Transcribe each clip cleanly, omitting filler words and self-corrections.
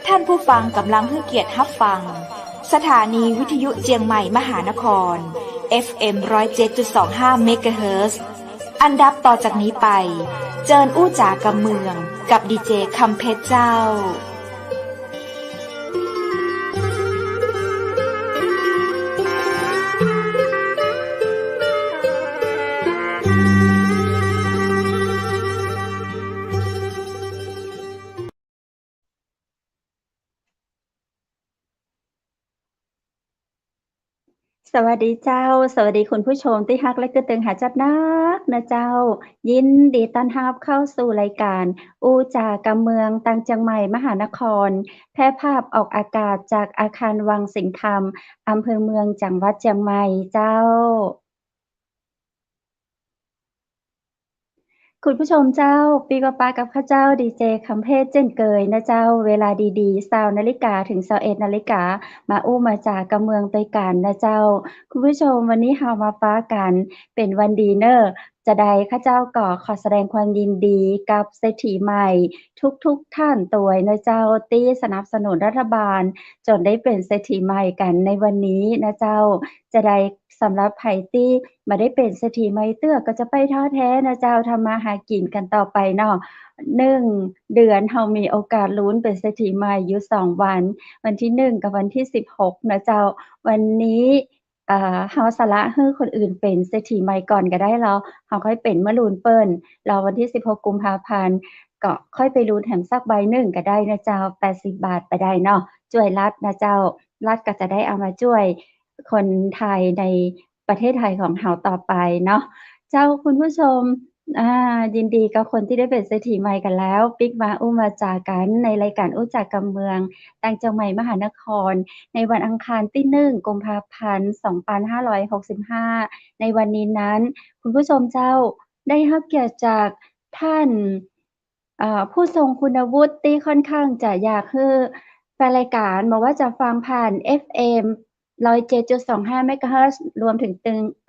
ท่านผู้ฟังกำลังให้เกียรติรับฟังสถานีวิทยุเจียงใหม่มหานคร FM 107.25 เมกะเฮิรตซ์อันดับต่อจากนี้ไปเจิญอู้จ๋ากำเมืองกับดีเจคำเพชรเจ้าสวัสดีเจ้าสวัสดีคุณผู้ชมที่ฮักและกระตึงหาจัดนักนะเจ้ายินดีต้อนรับเข้าสู่รายการอู้จ่ากำเมืองตังเจียงใหม่มหานครแพร่ภาพออกอากาศจากอาคารวังสิงห์คำอำเภอเมืองจังหวัดเจียงใหม่เจ้าคุณผู้ชมเจ้าปีกว่ากับข้าเจ้าดีเจคำเพชรเจ้นเกยนะเจ้าเวลาดีๆ20:00 นถึง 21:00 นมาอู้มาจากกำเมืองด้วยกันนะเจ้าคุณผู้ชมวันนี้เฮามาฟ้ากันเป็นวันดีเนอจะใดข้าเจ้าก็ขอแสดงความยินดีกับเศรษฐีใหม่ทุกท่านตัวยนะเจ้าที่สนับสนุนรัฐบาลจนได้เป็นเศรษฐีใหม่กันในวันนี้นะเจ้าจะใดสำหรับไผที่มาได้เป็นเศรษฐีใหม่เตื้อก็จะไปท้อแท้นะเจ้าทำมาหากินกันต่อไปเนาะ1 เดือนเฮามีโอกาสลุ้นเป็นเศรษฐีใหม่อยู่2วันที่1กับวันที่16นะเจ้าวันนี้เฮาสละให้คนอื่นเป็นเศรษฐีใหม่ก่อนก็ได้แล้วเฮาค่อยเป็นมาลุ้นเปิ้นแล้ววันที่16กุมภาพันธ์ก็ค่อยไปลุ้นแถมสักใบหนึ่งก็ได้นะเจ้า80 บาทไปได้เนาะช่วยรัฐนะเจ้ารัฐก็จะได้เอามาช่วยคนไทยในประเทศไทยของเฮาต่อไปเนาะเจ้าคุณผู้ชมยินดีกับคนที่ได้เป็นเศรษฐีใหม่กันแล้วปิ๊กมาอู้มาจากันในรายการอู้จากกำเมืองตังเจียงใหม่มหานครในวันอังคารที่1กุมภาพันธ์2565ในวันนี้นั้นคุณผู้ชมเจ้าได้รับเกียรติจากท่านผู้ทรงคุณวุฒิที่ค่อนข้างจะอยากให้แฟนรายการบอกว่าจะฟังผ่าน FM 107.25 เมกะเฮิรตซ์รวมถึง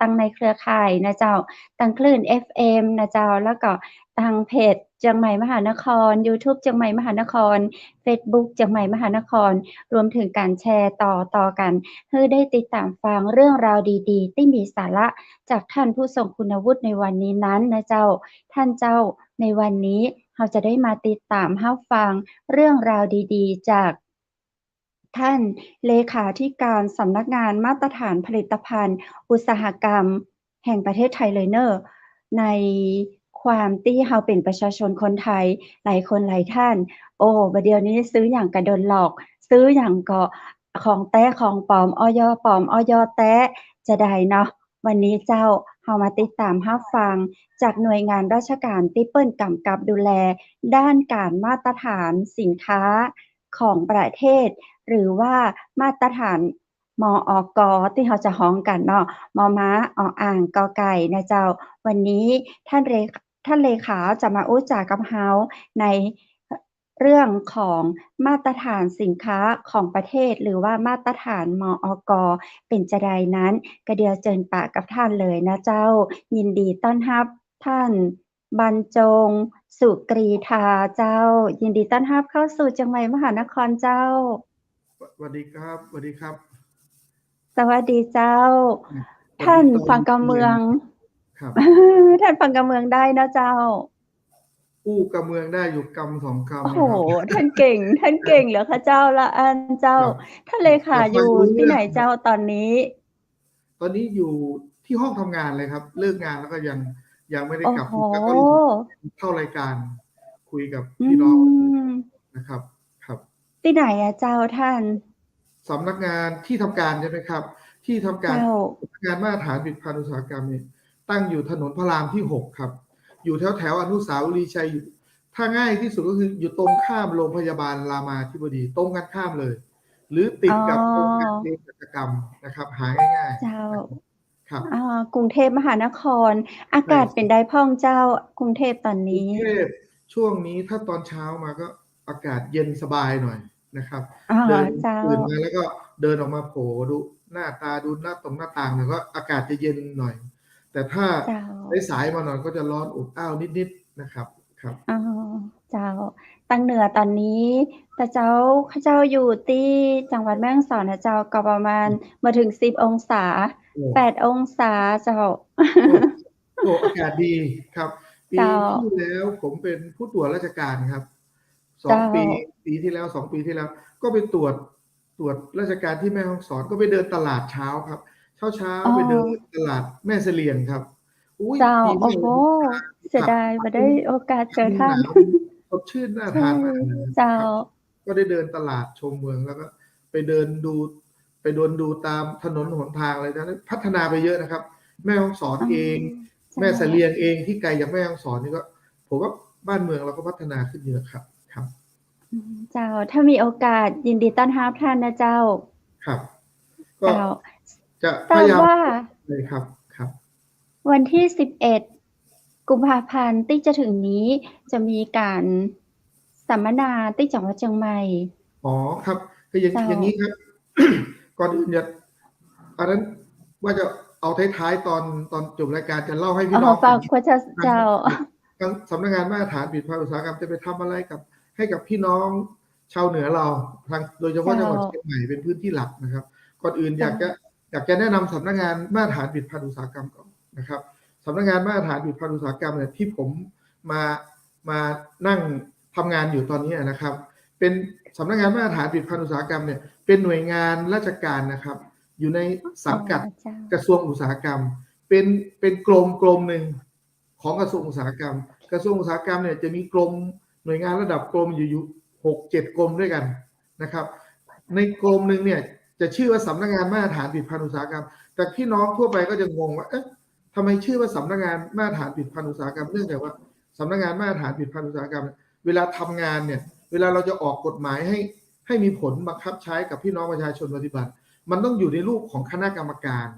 ตังในเครือข่ายนะเจ้าตังคลื่น FM นะเจ้าแล้วก็ทางเพจเจียงใหม่มหานคร YouTube เจียงใหม่มหานคร Facebook เจียงใหม่มหานครรวมถึงการแชร์ต่อกันให้ได้ติดตามฟังเรื่องราวดีๆที่มีสาระจากท่านผู้ทรงคุณวุฒิในวันนี้นั้นนะเจ้าท่านเจ้าในวันนี้เราจะได้มาติดตามรับฟังเรื่องราวดีๆจากท่านเลขาธิการสำนักงานมาตรฐานผลิตภัณฑ์อุตสาหกรรมแห่งประเทศไทยเลยเนอะในความที่เราเป็นประชาชนคนไทยหลายคนหลายท่านบัดเดี๋ยวนี้ซื้อหยังก็โดนหลอกซื้อหยังก็ของแท้ของปลอมอยปลอมอยแท้จะได้เนาะวันนี้เจ้าเรามาติดตามรับฟังจากหน่วยงานราชการที่เปิ้นกำกับดูแลด้านการมาตรฐานสินค้าของประเทศหรือว่ามาตรฐานมอก.ที่เราจะฮ้องกันเนาะมอม้าออ่างกอไก่นะเจ้าวันนี้ท่านเลขาจะมาอู้จากับเราในเรื่องของมาตรฐานสินค้าของประเทศหรือว่ามาตรฐานมอก.เป็นจะใดนั้นก็เดี๋ยวเจิญปากกับท่านเลยนะเจ้ายินดีต้อนรับท่านบรรจงสุกรีธาเจ้ายินดีต้อนรับเข้าสู่เจียงใหม่มหานครเจ้าสวัสดีครับสวัสดีครับสวัสดีเจ้าท่านฟังกำเมืองครับท่านฟังกำเมืองได้เนาะเจ้าอู้กำเมืองได้อยู่กำ2คำโอ้โหท่านเก่งเหรอคะเจ้าละอันเจ้าท่านเลขาอยู่ที่ไหนเจ้าตอนนี้อยู่ที่ห้องทำงานเลยครับเลิกงานแล้วก็ยังไม่ได้กลับแล้วก็เข้ารายการคุยกับพี่น้องนะครับครับที่ไหนอะเจ้าท่านสำนักงานที่ทำการใช่ไหมครับที่ทำการสำนักงานมาตรฐานผลิตภัณฑ์อุตสาหกรรมนี่ตั้งอยู่ถนนพระรามที่6ครับอยู่แถวอนุสาวรีย์ชัยถ้าง่ายที่สุดก็คืออยู่ตรงข้ามโรงพยาบาลรามาธิบดีตรงกันข้ามเลยหรือติดกับโรงงานเภสัชกรรมนะครับหาง่ายๆเจ้าครับกรุงเทพมหานครอากาศเป็นไดพ่องเจ้ากรุงเทพตอนนี้กรุงเทพช่วงนี้ถ้าตอนเช้ามาก็อากาศเย็นสบายหน่อยนะครับเดินตื่นมาแล้วก็เดินออกมาโผล่ดูหน้าตาดูหน้าต่างแล้วก็อากาศจะเย็นหน่อย แต่ถ้า เจ้า สายๆมาหน่อยก็จะร้อนอบอ้าวนิดๆนะครับครับ อ๋อเจ้าตังเหนือตอนนี้แต่เจ้าเขาเจ้าอยู่ที่จังหวัดแม่ฮ่องสอนนะเจ้าก็ประมาณมาถึง10 องศา โอ้ 8 องศาเจ้า โอ้อากาศดีครับ ปี เจ้า ที่แล้วผมเป็นผู้ตรวจราชการครับ2 เจ้า ปีที่แล้ว2 ปีที่แล้ว ก็ไปตรวจราชการที่แม่ฮ่องสอนก็ไปเดินตลาดเช้าครับ เช้า อ๋อ ไปเดินตลาดแม่เสลียงครับอุ้ย เจ้า ดี โอ้ มาก โห เลย เสียดายบ่ได้โอกาสเจอท่าน สดชื่นน่า ใช่ ทานมากเลย เจ้า ครับก็ได้เดินตลาดชมเมืองแล้วก็ไปเดินดูตามถนนหนทางอะไรนั้นพัฒนาไปเยอะนะครับ แม่ฮ่องสอนเอง เจ้า แม่เสลียงเองที่ไกลจากแม่ฮ่องสอนนี่ก็ผมว่าบ้านเมืองเราก็พัฒนาขึ้นเยอะครับครับ เจ้า ถ้ามีโอกาสยินดีต้อนรับท่านนะเจ้า ครับ ก็ เจ้า จะพ แต่ ยายาม ว่า เลยครับครับ วันที่11 กุมภาพันธ์ที่จะถึงนี้จะมีการสัมมนาที่จังหวัดเชียงใหม่ อ๋อครับคืออย่าง เจ้า นี้ครับ ก่อนอื่นเนี่ยอันนั้นว่าจะเอาท้ายๆตอนจบรายการจะเล่าให้พี่น้อง ฝากกว่าจะเจ้า ทางสำนักงานมาตรฐานผลิตภัณฑ์อุตสาหกรรมจะไปทำอะไรให้กับพี่น้องชาวเหนือเราทางโดยเฉพาะจังหวัดเชียงใหม่เป็นพื้นที่หลักนะครับก่อนอื่นอยากจะแนะนำสำนักงานมาตรฐานผลิตภัณฑ์อุตสาหกรรมก่อนนะครับสำนักงานมาตรฐานผลิตภัณฑ์อุตสาหกรรมเนี่ยที่ผมมานั่งทำงานอยู่ตอนนี้นะครับ เป็นสำนักงานมาตรฐานผลิตภัณฑ์อุตสาหกรรมเนี่ยเป็นหน่วยงานราชการนะครับ อยู่ในสังกัด เจ้า กระทรวงอุตสาหกรรม เป็นกรมหนึ่งของกระทรวงอุตสาหกรรม กระทรวงอุตสาหกรรมเนี่ยจะมีกรมหน่วยงานระดับกรมอยู่6-7 กรมด้วยกันนะครับ ในกรมหนึ่งเนี่ยจะชื่อว่าสำนักงานมาตรฐานผลิตภัณฑ์อุตสาหกรรม แต่พี่น้องทั่วไปก็จะงงว่าเอ๊ะทำไมชื่อว่าสำนักงานมาตรฐานผลิตภัณฑ์อุตสาหกรรมเนื่องจากว่าสำนักงานมาตรฐานผลิตภัณฑ์อุตสาหกรรมเวลาทำงานเนี่ยเวลาเราจะออกกฎหมายให้มีผลบังคับใช้กับพี่น้องประชาชนปฏิบัติ มันต้องอยู่ในรูปของคณะกรรมการ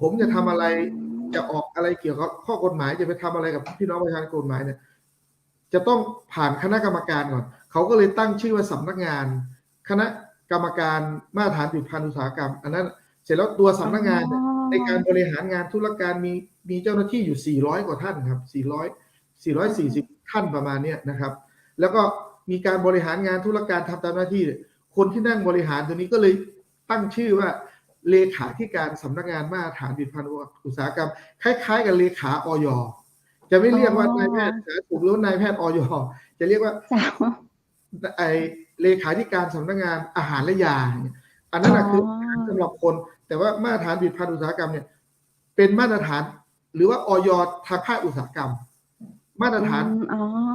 ผมจะทำอะไรจะออกอะไรเกี่ยวกับข้อกฎหมายจะไปทำอะไรกับพี่น้องประชาชนกฎหมายเนี่ยจะต้องผ่านคณะกรรมการก่อนเขาก็เลยตั้งชื่อว่าสำนักงานคณะกรรมการมาตรฐานผลิตภัณฑ์อุตสาหกรรมอันนั้นเสร็จแล้วตัวสำนักงานในการบริหารงานธุรการมีเจ้าหน้าที่อยู่400 กว่าท่านครับ440 ท่านประมาณนี้นะครับแล้วก็มีการบริหารงานธุรการทำตามหน้าที่คนที่นั่งบริหารตัวนี้ก็เลยตั้งชื่อว่าเลขาธิการสำนักงานมาตรฐานผลิตภัณฑ์อุตสาหกรรมคล้ายๆกับเลขาอย.จะไม่เรียกว่านายแพทย์สาธารณสุขหรือนายแพทย์อย.จะเรียกว่าเลขาธิการสำนักงานอาหารและยาอันนั้นคือสำหรับคนแต่ว่ามาตรฐานผลิตภัณฑ์อุตสาหกรรมเนี่ยเป็นมาตรฐานหรือว่าอย.ทางภาคอุตสาหกรรมมาตรฐาน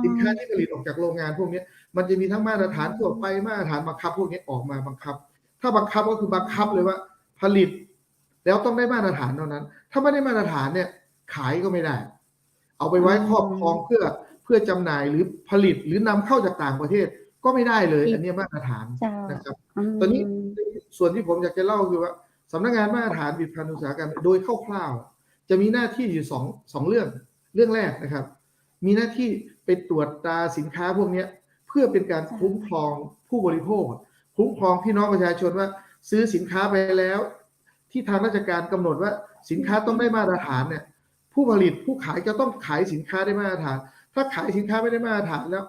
สินค้าที่ผลิตออกจากโรงงานพวกนี้มันจะมีทั้งมาตรฐานทั่วไปมาตรฐานบังคับพวกนี้ออกมาบังคับถ้าบังคับก็คือบังคับเลยว่าผลิตแล้วต้องได้มาตรฐานเท่านั้นถ้าไม่ได้มาตรฐานเนี่ยขายก็ไม่ได้เอาไปไว้ครอบครองเพื่อจำหน่ายหรือผลิตหรือนำเข้าจากต่างประเทศก็ไม่ได้เลยอันนี้มาตรฐานนะครับตอนนี้ส่วนที่ผมอยากจะเล่าคือว่าสำนักงานมาตรฐานผลิตภัณฑ์อุตสาหกรรมโดยคร่าวๆจะมีหน้าที่อยู่สองเรื่องแรกนะครับมีหน้าที่ไปตรวจตราสินค้าพวกนี้เพื่อเป็นการคุ้มครองผู้บริโภคคุ้มครองพี่น้องประชาชนว่าซื้อสินค้าไปแล้วที่ทางราชการกำหนดว่าสินค้าต้องได้มาตรฐานเนี่ยผู้ผลิตผู้ขายจะต้องขายสินค้าได้มาตรฐานถ้าขายสินค้าไม่ได้มาตรฐานแล้ว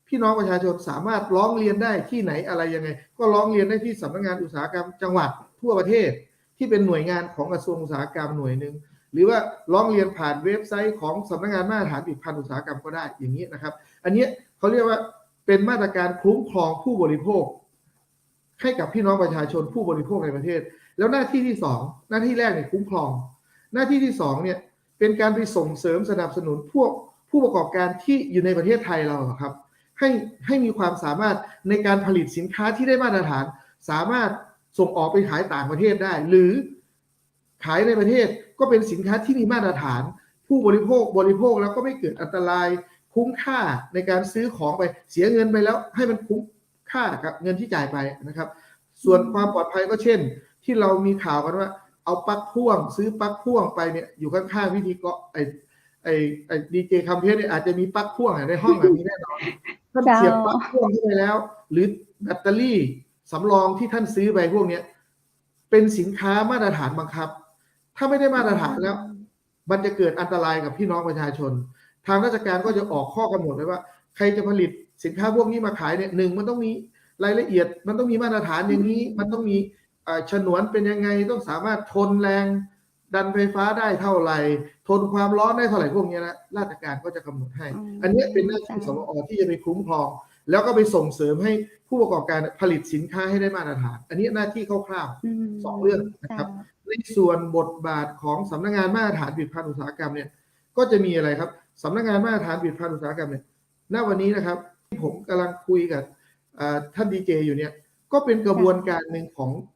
พี่น้องประชาชนสามารถร้องเรียนได้ที่ไหนอะไรยังไงก็ร้องเรียนได้ที่สำนักงานอุตสาหกรรมจังหวัดทั่วประเทศที่เป็นหน่วยงานของกระทรวงอุตสาหกรรมหน่วยนึงหรือว่าร้องเรียนผ่านเว็บไซต์ของสำนักงานมาตรฐานผลิตภัณฑ์อุตสาหกรรมก็ได้อย่างนี้นะครับอันนี้เขาเรียกว่าเป็นมาตรการคุ้มครองผู้บริโภคให้กับพี่น้องประชาชนผู้บริโภคในประเทศแล้วหน้าที่ที่2หน้าที่แรกเนี่ยคุ้มครองหน้าที่ที่2เนี่ยเป็นการไปส่งเสริมสนับสนุนพวกผู้ประกอบการที่อยู่ในประเทศไทยเราครับให้มีความสามารถในการผลิตสินค้าที่ได้มาตรฐานสามารถส่งออกไปขายต่างประเทศได้หรือขายในประเทศก็เป็นสินค้าที่มีมาตรฐานผู้บริโภคแล้วก็ไม่เกิดอันตรายคุ้มค่าในการซื้อของไปเสียเงินไปแล้วให้มันคุ้มค่ากับเงินที่จ่ายไปนะครับส่วนความปลอดภัยก็เช่นที่เรามีข่าวกันว่าเอาปลั๊กพ่วงซื้อปลั๊กพ่วงไปเนี่ยอยู่ข้างๆวิธีก็ไอดีเจคัมเพสเนี่ยอาจจะมีปลั๊กพ่วงในห้องแบบนี้แน่นอนท่านเสียบปลั๊กพ่วงเข้าไปแล้วหรือแบตเตอรี่สำรองที่ท่านซื้อไปพวกนี้เป็นสินค้ามาตรฐานบังคับถ้าไม่ได้มาตรฐานแล้ว มันจะเกิดอันตรายกับพี่น้องประชาชนทางราชการก็จะออกข้อกำหนดไว้ว่าใครจะผลิตสินค้าพวกนี้มาขายเนี่ยหนึ่งมันต้องมีรายละเอียดมันต้องมีมาตรฐานอย่างนี้มันต้องมีฉนวนเป็นยังไงต้องสามารถทนแรงดันไฟฟ้าได้เท่าไหร่ทนความร้อนได้เท่าไหร่พวกนี้นะราชการก็จะกำหนดให้อันนี้เป็นหน้าที่สมอที่จะไปคุ้มครองแล้วก็ไปส่งเสริมให้ผู้ประกอบการผลิตสินค้าให้ได้มาตรฐานอันนี้หน้าที่คร่าวๆ2เรื่องนะครับในส่วนบทบาทของสำนักงานมาตรฐานผลิตภัณฑ์อุตสาหกรรมเนี่ยก็จะมีอะไรครับสำนักงานมาตรฐานผลิตภัณฑ์อุตสาหกรรมเนี่ยณวันนี้นะครับที่ผมกำลังคุยกับท่านดีเจอยู่เนี่ยก็เป็นกระบวนการหนึ่ง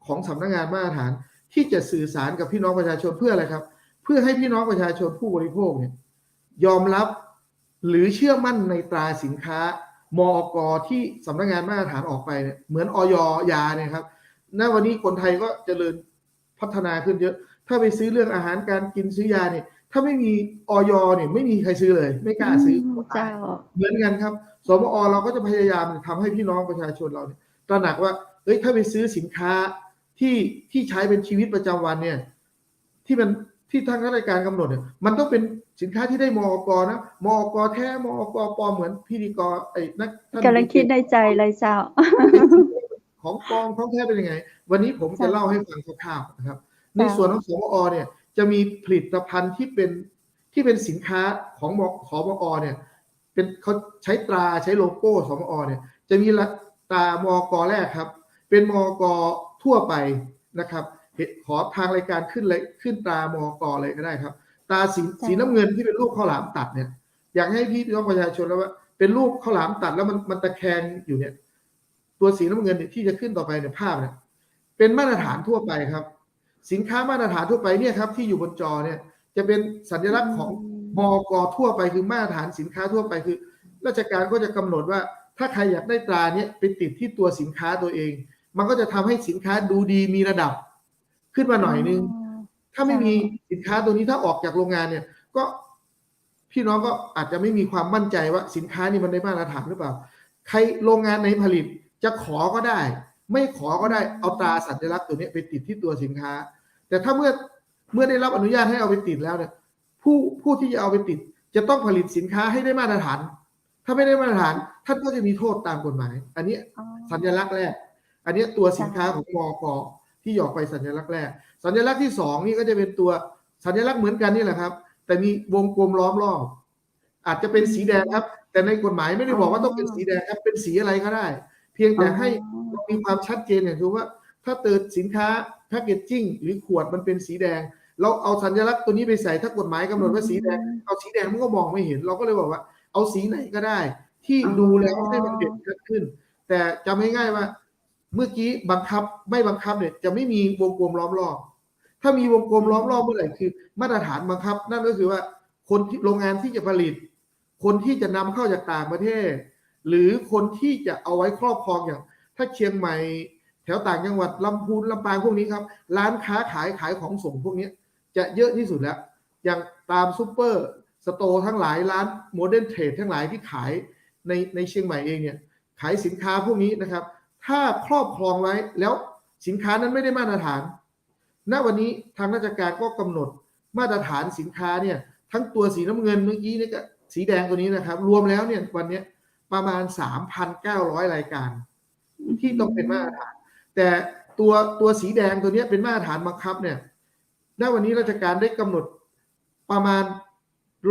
ของสำนักงานมาตรฐานที่จะสื่อสารกับพี่น้องประชาชนเพื่ออะไรครับเพื่อให้พี่น้องประชาชนผู้บริโภคเนี่ยยอมรับหรือเชื่อมั่นในตราสินค้ามอกที่สำนักงานมาตรฐานออกไปเนี่ยเหมือนอย.ยาเนี่ยครับณวันนี้คนไทยก็เจริญพัฒนาขึ้นเยอะถ้าไปซื้อเรื่องอาหารการกินซื้อยาเนี่ยถ้าไม่มีอย.เนี่ยไม่มีใครซื้อเลยไม่กล้าซื้อเหมือนกันครับสมอเราก็จะพยายามทำให้พี่น้องประชาชนเราเนี่ยตระหนักว่าถ้าไปซื้อสินค้าที่ใช้เป็นชีวิตประจำวันเนี่ยที่ทางราชการกำหนดเนี่ยมันต้องเป็นสินค้าที่ได้มอกนะมอกแท้มอกปลอมเหมือนพิธีกรนักกำลังคิดในใจเลยเจ้าของปลอมของแท้เป็นยังไงวันนี้ผมจะเล่าให้ฟังคร่าวๆนะครับในส่วนของสมอเนี่ยจะมีผลิตภัณฑ์ที่เป็นสินค้าของสมอเนี่ยเป็นเขาใช้ตราใช้โลโก้สมอเนี่ยจะมีตรามอกแรกครับเป็นมอกทั่วไปนะครับขอทางรายการขึ้นตามอกเลยก็ได้ครับตาสีน้ำเงินที่เป็นรูปข้าวหลามตัดเนี่ยอยากให้พี่น้องประชาชนแล้วว่าเป็นรูปข้าวหลามตัดแล้วมันตะแคงอยู่เนี่ยตัวสีน้ำเงินที่จะขึ้นต่อไปในภาพเนี่ยเป็นมาตรฐานทั่วไปครับสินค้ามาตรฐานทั่วไปเนี่ยครับที่อยู่บนจอเนี่ยจะเป็นสัญลักษณ์ของมอกทั่วไปคือมาตรฐานสินค้าทั่วไปคือราชการก็จะกำหนดว่าถ้าใครอยากได้ตราเนี่ยไปติดที่ตัวสินค้าตัวเองมันก็จะทำให้สินค้าดูดีมีระดับขึ้นมาหน่อยนึงถ้าไม่มีสินค้าตัวนี้ถ้าออกจากโรงงานเนี่ยก็พี่น้องก็อาจจะไม่มีความมั่นใจว่าสินค้านี่มันได้มาตรฐานหรือเปล่าใครโรงงานไหนผลิตจะขอก็ได้ไม่ขอก็ได้เอาตราสัญลักษณ์ตัวนี้ไปติดที่ตัวสินค้าแต่ถ้าเมื่อได้รับอนุญาตให้เอาไปติดแล้วเนี่ยผู้ที่จะเอาไปติดจะต้องผลิตสินค้าให้ได้มาตรฐานถ้าไม่ได้มาตรฐานท่านก็จะมีโทษตามกฎหมายอันนี้สัญลักษณ์แรกอันนี้ตัวสินค้าของมก.ที่หยอกไปสัญลักษณ์แรกสัญลักษณ์ที่2นี่ก็จะเป็นตัวสัญลักษณ์เหมือนกันนี่แหละครับแต่มีวงกลมล้อมรอบอาจจะเป็นสีแดงครับแต่ในกฎหมายไม่ได้บอกว่าต้องเป็นสีแดงครับเป็นสีอะไรก็ได้เพียงแต่ให้มีความชัดเจนอย่างคือว่าถ้าเติดสินค้าแพคเกจจิ้งหรือขวดมันเป็นสีแดงเราเอาสัญลักษณ์ตัวนี้ไปใส่ถ้ากฎหมายกำหนดว่าสีแดงเอาสีแดงมันก็มองไม่เห็นเราก็เลยบอกว่าเอาสีไหนก็ได้ที่ดูแล้วให้มันเด่นชัดขึ้นแต่จำง่ายๆว่าเมื่อกี้บังคับไม่บังคับเนี่ยจะไม่มีวงกลมล้อมรอบถ้ามีวงกลมล้อมรอบเมื่อไหร่คือมาตรฐานบังคับนั่นก็คือว่าคนที่โรงงานที่จะผลิตคนที่จะนำเข้าจากต่างประเทศหรือคนที่จะเอาไว้ครอบครองอย่างถ้าเชียงใหม่แถวต่างจังหวัดลำพูนลำปางพวกนี้ครับร้านค้าขายของส่งพวกนี้จะเยอะที่สุดแล้วอย่างตามซุปเปอร์สโตร์ทั้งหลายร้านโมเดิร์นเทรดทั้งหลายที่ขายในเชียงใหม่เองเนี่ยขายสินค้าพวกนี้นะครับถ้าครอบครองไว้แล้วสินค้านั้นไม่ได้มาตรฐานณวันนี้ทางราชการก็กำหนดมาตรฐานสินค้าเนี่ยทั้งตัวสีน้ำเงินเมื่อกี้นี่ก็สีแดงตัวนี้นะครับรวมแล้วเนี่ยวันนี้ประมาณ 3,900 รายการที่ต้องเป็นมาตรฐานแต่ตัวสีแดงตัวนี้เป็นมาตรฐานบังคับเนี่ยณวันนี้ราชการได้กำหนดประมาณ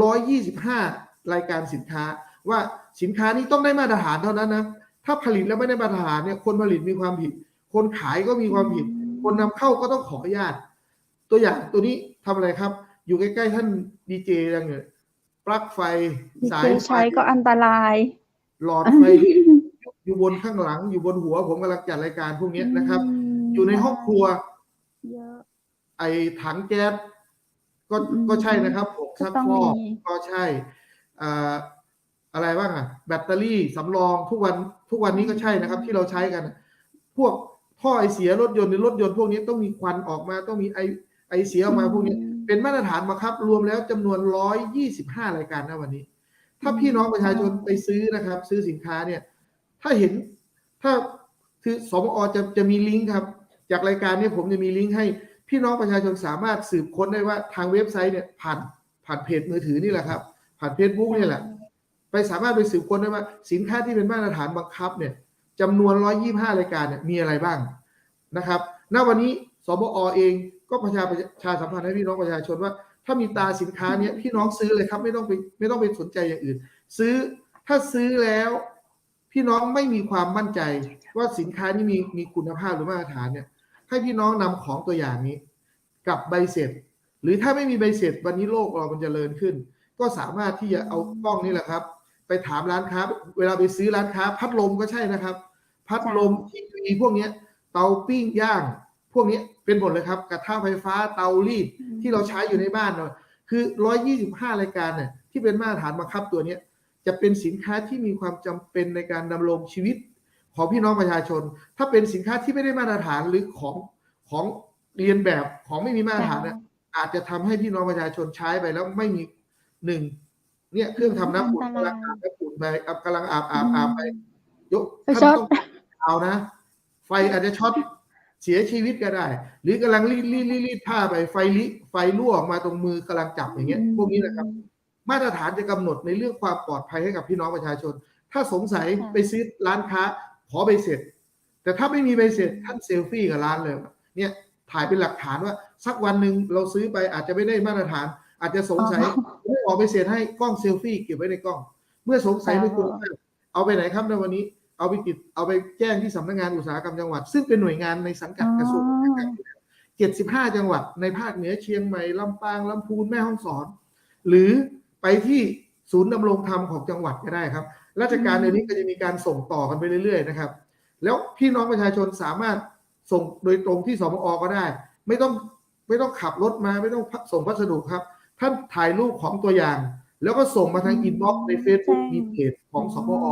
125รายการสินค้าว่าสินค้านี้ต้องได้มาตรฐานเท่านั้นนะถ้าผลิตแล้วไม่ได้มาตรฐานเนี่ยคนผลิตมีความผิดคนขายก็มีความผิดคนนำเข้าก็ต้องขออนุญาตตัวอย่างตัวนี้ทำอะไรครับอยู่ใกล้ๆท่านดีเจอย่างเงี้ยปลั๊กไฟสายใช้ก็อันตรายหลอดไฟอยู่บนข้างหลังอยู่บนหัวผมกำลังจัดรายการพวกนี้นะครับอยู่ในห้องครัวไอ้ถังแก๊สก็ใช่นะครับผมซักฟอกก็ใช่อะไรบ้างอ่ะแบตเตอรี่สำรองทุกวันนี้ก็ใช่นะครับที่เราใช้กันพวกท่อไอเสียรถยนต์หรือรถยนต์พวกนี้ต้องมีควันออกมาต้องมีไอเสียออกมาพวกนี้เป็นมาตรฐานบังคับรวมแล้วจำนวน125รายการนะวันนี้ถ้าพี่น้องประชาชนไปซื้อนะครับซื้อสินค้าเนี่ยถ้าเห็นถ้าคือสมอจะมีลิงก์ครับจากรายการนี้ผมจะมีลิงก์ให้พี่น้องประชาชนสามารถสืบค้นได้ว่าทางเว็บไซต์เนี่ยผ่าน ผ่านเพจมือถือนี่แหละครับผ่าน Facebook นี่แหละไปสามารถไปสืบค้นได้ว่าสินค้าที่เป็นมาตรฐานบังคับเนี่ยจำนวน125รายการเนี่ยมีอะไรบ้างนะครับณวันนี้สบอเองก็ประชาสัมพันธ์ให้พี่น้องประชาชนว่าถ้ามีตราสินค้าเนี่ยพี่น้องซื้อเลยครับไม่ต้องไปสนใจอย่างอื่นซื้อถ้าซื้อแล้วพี่น้องไม่มีความมั่นใจว่าสินค้านี้มีคุณภาพหรือมาตรฐานเนี่ยให้พี่น้องนำของตัวอย่างนี้กับใบเสร็จหรือถ้าไม่มีใบเสร็จวันนี้โลกเรามันจเจริญขึ้นก็สามารถที่จะเอากล้องนี่แหละครับไปถามร้านค้าเวลาไปซื้อร้านค้าพัดลมก็ใช่นะครับพัดลมทีวีพวกนี้เตาปิ้งย่างพวกนี้เป็นหมดเลยครับกระทะไฟฟ้าเตารีดที่เราใช้อยู่ในบ้านเนาะคือ125รายการเนี่ยที่เป็นมาตรฐานบังคับตัวนี้จะเป็นสินค้าที่มีความจำเป็นในการดำรงชีวิตของพี่น้องประชาชนถ้าเป็นสินค้าที่ไม่ได้มาตรฐานหรือของเรียนแบบของไม่มีมาตรฐานนะอาจจะทำให้พี่น้องประชาชนใช้ไปแล้วไม่มีหนึ่งเนี่ยเครื่องทำน้ำอุ่นกำลังอาบน้ำอุ่นไปกำลังอาบไปยกท่านต้องเอานะไฟอาจจะช็อตเสียชีวิตก็ได้หรือกำลังรีดผ้าไปไฟรั่วออกมาตรงมือกำลังจับอย่างเงี้ยพวกนี้นะครับมาตรฐานจะกำหนดในเรื่องความปลอดภัยให้กับพี่น้องประชาชนถ้าสงสัยไปซื้อร้านค้าขอใบเสร็จแต่ถ้าไม่มีใบเสร็จท่านเซลฟี่กับร้านเลยเนี่ยถ่ายเป็นหลักฐานว่าสักวันหนึ่งเราซื้อไปอาจจะไม่ได้มาตรฐานอาจจะสงสัยไม่ออกใบเสร็จให้กล้องเซลฟี่เก็บไว้ในกล้องเมื่อสงสัยไม่คุณเอาไปไหนครับในวันนี้เอาไปแจ้งที่สำนักงานอุตสาหกรรมจังหวัดซึ่งเป็นหน่วยงานในสังกัดกระทรวง75จังหวัดในภาคเหนือเชียงใหม่ลำปางลำพูนแม่ฮ่องสอนหรือไปที่ศูนย์ดำรงธรรมของจังหวัดก็ได้ครับราชการเดี๋ยวนี้ก็จะมีการส่งต่อกันไปเรื่อยๆนะครับแล้วพี่น้องประชาชนสามารถส่งโดยตรงที่สมอ.ก็ได้ไม่ต้องขับรถมาไม่ต้องส่งพัสดุครับท่านถ่ายรูปของตัวอย่างแล้วก็ส่งมาทางอินบ็อกซ์ใน Facebook มีเพจของสมอ.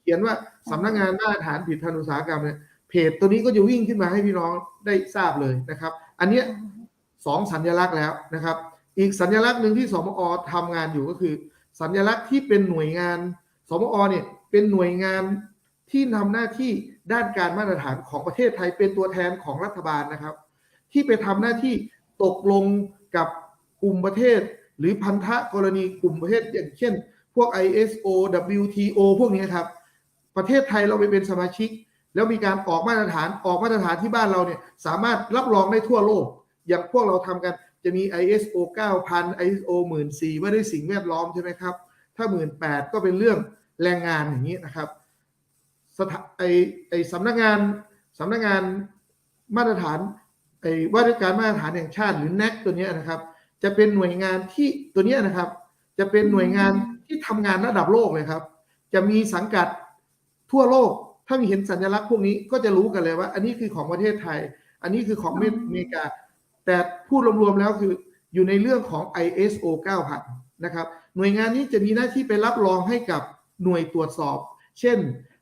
เขียนว่าสำนักงานมาตรฐานผลิตภัณฑ์อุตสาหกรรมเนี่ยเพจตัวนี้ก็จะวิ่งขึ้นมาให้พี่น้องได้ทราบเลยนะครับอันนี้2สัญลักษณ์แล้วนะครับอีกสัญลักษณ์หนึ่งที่สมอ.ทำงานอยู่ก็คือสัญลักษณ์ที่เป็นหน่วยงานสมอ.เนี่ยเป็นหน่วยงานที่ทำหน้าที่ด้านการมาตรฐานของประเทศไทยเป็นตัวแทนของรัฐบาลนะครับที่ไปทำหน้าที่ตกลงกับกลุ่มประเทศหรือพันธกรณีกลุ่มประเทศอย่างเช่นพวก ISO WTO พวกนี้ครับประเทศไทยเราไปเป็นสมาชิกแล้วมีการออกมาตรฐานที่บ้านเราเนี่ยสามารถรับรองได้ทั่วโลกอย่างพวกเราทำกันจะมี ISO 9000 ISO 14000ว่าด้วยสิ่งแวดล้อมใช่ไหมครับถ้า 18,000 ก็เป็นเรื่องแรงงานอย่างนี้นะครับสำนักงานมาตรฐานว่าด้วยการมาตรฐานแห่งชาติหรือ NAC ตัวนี้นะครับจะเป็นหน่วยงานที่ตัวนี้นะครับจะเป็นหน่วยงานที่ทำงานระดับโลกเลยครับจะมีสังกัดทั่วโลกถ้ามีเห็นสัญลักษณ์พวกนี้ก็จะรู้กันเลยว่าอันนี้คือของประเทศไทยอันนี้คือของอเมริกาแต่พูดรวมๆแล้วคืออยู่ในเรื่องของ ISO 9000 นะครับหน่วยงานนี้จะมีหน้าที่ไปรับรองให้กับหน่วยตรวจสอบเช่น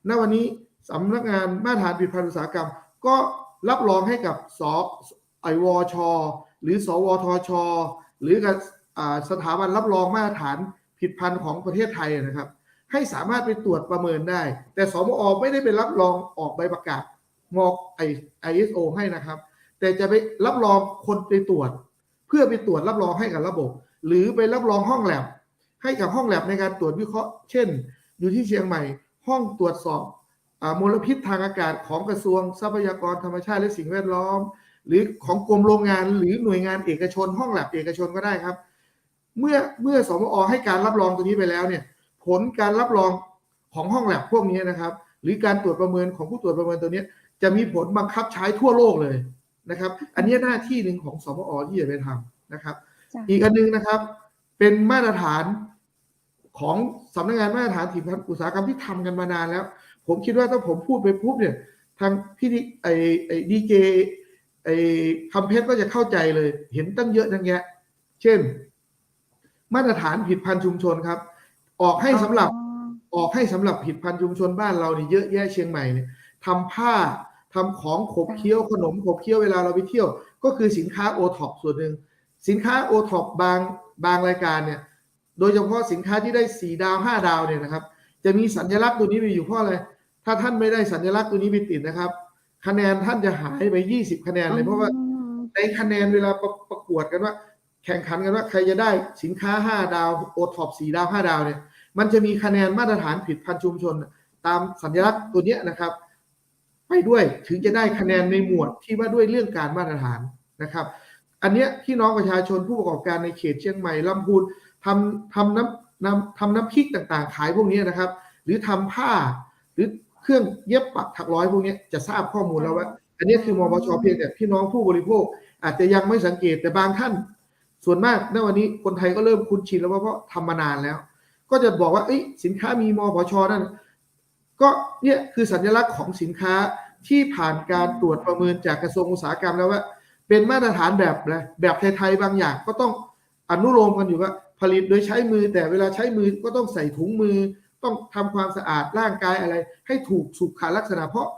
ณวันนี้สำนักงานมาตรฐานผลิตภัณฑ์อุตสาหกรรมก็รับรองให้กับวช.หรือสวทช.หรือกับสถาบันรับรองมาตรฐานผลิตภัณฑ์ของประเทศไทยนะครับให้สามารถไปตรวจประเมินได้แต่สมอ.ไม่ได้ไปรับรองออกใบประกาศISO ให้นะครับแต่จะไปรับรองคนไปตรวจเพื่อไปตรวจรับรองให้กับระบบหรือไปรับรองห้องแลบให้กับห้องแลบในการตรวจวิเคราะห์เช่นอยู่ที่เชียงใหม่ห้องตรวจสอบมลพิษทางอากาศของกระทรวงทรัพยากรธรรมชาติและสิ่งแวดล้อมหรือของกรมโรงงานหรือหน่วยงานเอกชนห้องแลบเอกชนก็ได้ครับเมื่อสมอ.ให้การรับรองตัวนี้ไปแล้วเนี่ยผลการรับรองของห้องแลบพวกนี้นะครับหรือการตรวจประเมินของผู้ตรวจประเมินตัวนี้จะมีผลบังคับใช้ทั่วโลกเลยนะครับอันนี้หน้าที่หนึ่งของสมอ.ที่จะไปทำนะครับอีกอันนึงนะครับเป็นมาตรฐานของสำนักงานมาตรฐานผลิตภัณฑ์อุตสาหกรรมที่ทำกันมานานแล้วผมคิดว่าถ้าผมพูดไปปุ๊บเนี่ยทางพี่ดีเจคำเพชรก็จะเข้าใจเลยเห็นตั้งเยอะตั้งแยะเช่นมาตรฐานผลิตภัณฑ์ชุมชนครับออกให้สำหรับผลิตภัณฑ์ชุมชนบ้านเราเนี่ยเยอะแยะเชียงใหม่เนี่ยทำผ้าทำของขบเคี้ยวขนมขบเคี้ยวเวลาเราไปเที่ยวก็คือสินค้าโอท็อปส่วนหนึ่งสินค้าโอท็อปบางรายการเนี่ยโดยเฉพาะสินค้าที่ได้4 ดาว 5 ดาวเนี่ยนะครับจะมีสัญลักษณ์ตัวนี้ไปอยู่เพราะอะไรถ้าท่านไม่ได้สัญลักษณ์ตัวนี้ไปติดนะครับคะแนนท่านจะหายไป20 คะแนนเลยเพราะว่าในคะแนนเวลาประกวดกันว่า แข่งขันกันว่าใครจะได้สินค้า5ดาวโอท็อป4ดาว5ดาวเนี่ยมันจะมีคะแนนมาตรฐานผลิตภัณฑ์ชุมชนตามสัญลักษณ์ตัวนี้นะครับไปด้วยถึงจะได้คะแนนในหมวดที่ว่าด้วยเรื่องการมาตรฐานนะครับอันเนี้ยพี่น้องประชาชนผู้ประกอบการในเขตเชียงใหม่ลำพูนทำน้ำพริกต่างๆขายพวกนี้นะครับหรือทำผ้าหรือเครื่องเย็บปักถักร้อยพวกนี้จะทราบข้อมูลแล้วว่าอันนี้คือมปช.เพียงแต่พี่น้องผู้บริโภคอาจจะยังไม่สังเกตแต่บางท่านส่วนมากณวันนี้คนไทยก็เริ่มคุ้นชินแล้วว่าเพราะทำมานานแล้วก็จะบอกว่าสินค้ามีมปช.นั่นก็เนี่ยคือสัญลักษณ์ของสินค้าที่ผ่านการตรวจประเมินจากกระทรวงอุตสาหกรรมแล้วว่าเป็นมาตรฐานแบบไทยๆบางอย่างก็ต้องอนุโลมกันอยู่ว่าผลิตโดยใช้มือแต่เวลาใช้มือก็ต้องใส่ถุงมือต้องทำความสะอาดร่างกายอะไรให้ถูกสุขลักษณะเพราะ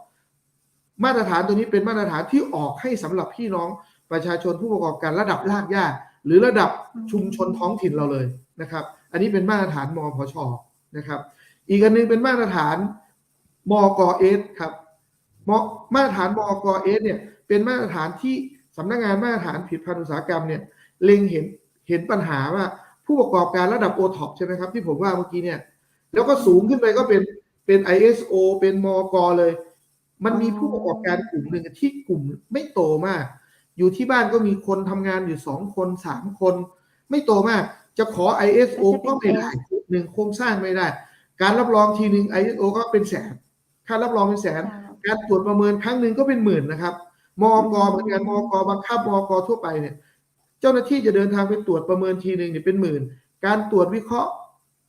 มาตรฐานตัวนี้เป็นมาตรฐานที่ออกให้สำหรับพี่น้องประชาชนผู้ประกอบการระดับรากหญ้าหรือระดับชุมชนท้องถิ่นเราเลยนะครับอันนี้เป็นมาตรฐานมพช.นะครับอีกอันนึงเป็นมาตรฐานมกเอสครับมาตรฐานมกเอสเนี่ยเป็นมาตรฐานที่สำนักงานมาตรฐานผลิตภัณฑ์อุตสาหกรรมเนี่ยเล็งเห็นปัญหาว่าผู้ประกอบการระดับ O-Top ใช่ไหมครับที่ผมว่าเมื่อกี้เนี่ยแล้วก็สูงขึ้นไปก็เป็น ISO เป็นมกเลยมันมีผู้ประกอบการกลุ่มหนึ่งที่กลุ่มไม่โตมากอยู่ที่บ้านก็มีคนทำงานอยู่2คน3คนไม่โตมากจะขอ ISO ก็ไม่ได้1โครงสร้างไม่ได้การรับรองทีนึง ISO ก็เป็นแสนค่ารับรองเป็นแสนการตรวจประเมินครั้งหนึ่งก็เป็นหมื่นนะครับมกเหมือนกันมกบังคับมกทั่วไปเนี่ยเจ้าหน้าที่จะเดินทางไปตรวจประเมินทีนึงเนี่ยเป็นหมื่นการตรวจวิเคราะห์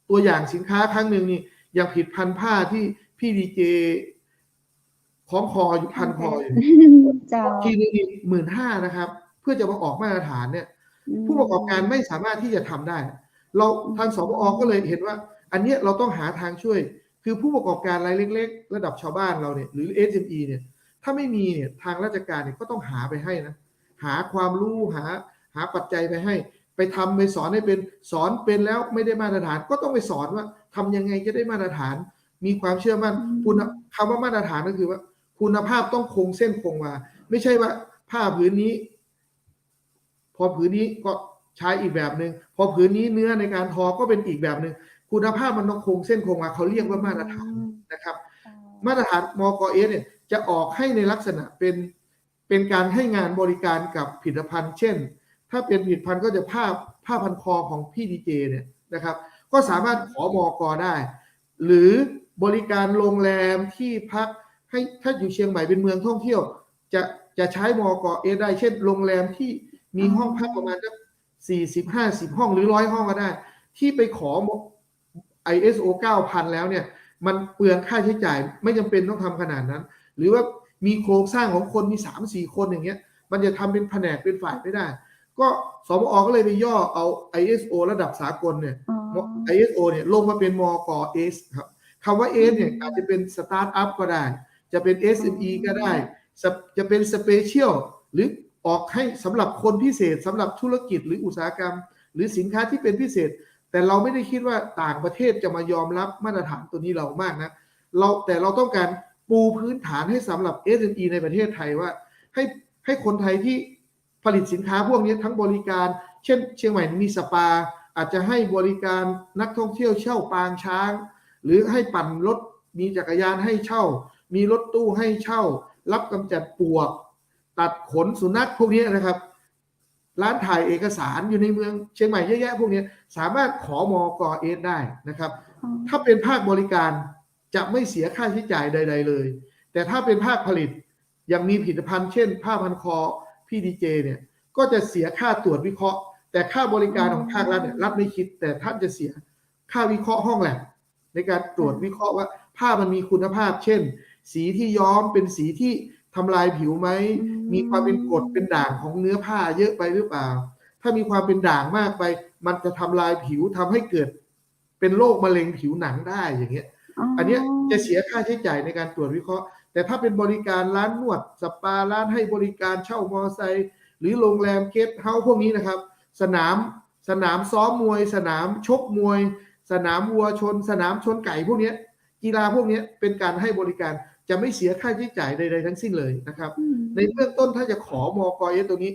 ตัวอย่างสินค้าครั้งหนึ่งนี่อย่างผิดพันผ้าที่พี่ดีเจคล้องคออยู่พันคออยู่ทีนึงนี่15,000นะครับเพื่อจะมาออกมาตรฐานเนี่ยผู้ประกอบการไม่สามารถที่จะทำได้เราทางสบอก็เลยเห็นว่าอันนี้เราต้องหาทางช่วยคือผู้ประกอบการรายเล็กๆระดับชาวบ้านเราเนี่ยหรือ SME เนี่ยถ้าไม่มีเนี่ยทางราชการเนี่ยก็ต้องหาไปให้นะหาความรู้หาปัจจัยไปให้ไปทำไปสอนให้เป็นสอนเป็นแล้วไม่ได้มาตรฐานก็ต้องไปสอนว่าทำยังไงจะได้มาตรฐานมีความเชื่อมั่นคำว่ามาตรฐานก็คือว่าคุณภาพต้องคงเส้นคงวาไม่ใช่ว่าผ้าผืนนี้พอผืนนี้ก็ใช้อีกแบบหนึ่งพอผืนนี้เนื้อในการทอก็เป็นอีกแบบหนึ่งคุณภาพมันต้องคงเส้นคงวาเขาเรียกว่ามาตรฐานนะครับมาตรฐานมกเอสเนี่ยจะออกให้ในลักษณะเป็นการให้งานบริการกับผลิตภัณฑ์เช่นถ้าเป็นผลิตภัณฑ์ก็จะผ้าพันคอของพี่ดีเจเนี่ยนะครับก็สามารถขอมกได้หรือบริการโรงแรมที่พักให้ถ้าอยู่เชียงใหม่เป็นเมืองท่องเที่ยวจะใช้มกเอได้เช่นโรงแรมที่มีห้องพักประมาณสัก40-50 ห้องหรือ100 ห้องก็ได้ที่ไปขอ ISO 9,000 แล้วเนี่ยมันเปลืองค่าใช้จ่ายไม่จำเป็นต้องทำขนาดนั้นหรือว่ามีโครงสร้างของคนมี 3-4 คนอย่างเงี้ยมันจะทำเป็นแผนกเป็นฝ่ายไม่ได้ก็สบอก็เลยไปย่อเอา ISO ระดับสากลเนี่ย ISO เนี่ยลงมาเป็นมกเอสครับคำว่า S เนี่ยอาจจะเป็นสตาร์ทอัพก็ได้จะเป็น SME ก็ได้จะเป็นสเปเชียลหรือออกให้สำหรับคนพิเศษสำหรับธุรกิจหรืออุตสาหกรรมหรือสินค้าที่เป็นพิเศษแต่เราไม่ได้คิดว่าต่างประเทศจะมายอมรับมาตรฐานตัวนี้เรามากนะแต่เราต้องการปูพื้นฐานให้สำหรับ SME ในประเทศไทยว่าให้คนไทยที่ผลิตสินค้าพวกนี้ทั้งบริการเช่นเชียงใหม่มีสปาอาจจะให้บริการนักท่องเที่ยวเช่าปางช้างหรือให้ปั่นรถมีจักรยานให้เช่ามีรถตู้ให้เช่ารับกำจัดปลวกตัดขนสุนัขพวกนี้นะครับร้านถ่ายเอกสารอยู่ในเมืองเชียงใหม่เยอะแยะพวกนี้สามารถขอมกเอสได้นะครับถ้าเป็นภาคบริการจะไม่เสียค่าใช้จ่ายใดๆเลยแต่ถ้าเป็นภาคผลิตยังมีผลิตภัณฑ์เช่นผ้าพันคอพี่ดีเจเนี่ยก็จะเสียค่าตรวจวิเคราะห์แต่ค่าบริการของภาครัฐเนี่ยรัฐไม่คิดแต่ท่านจะเสียค่าวิเคราะห์ห้องแลบในการตรวจวิเคราะห์ว่าผ้ามันมีคุณภาพเช่นสีที่ย้อมเป็นสีที่ทำลายผิวไหมมีความเป็นกรดเป็นด่างของเนื้อผ้าเยอะไปหรือเปล่าถ้ามีความเป็นด่างมากไปมันจะทำลายผิวทำให้เกิดเป็นโรคมะเร็งผิวหนังได้อย่างเงี้ยอันนี้จะเสียค่าใช้จ่ายในการตรวจวิเคราะห์แต่ถ้าเป็นบริการร้านนวดสปาร้านให้บริการเช่ามอเตอร์ไซค์หรือโรงแรมเกสต์เฮาส์พวกนี้นะครับสนามซ้อมมวยสนามชกมวยสนามวัวชนสนามชนไก่พวกนี้กีฬาพวกนี้เป็นการให้บริการจะไม่เสียค่าใช้จ่ายใดๆทั้งสิ้นเลยนะครับในเบื้องต้นถ้าจะขอมกเอสตัวนี้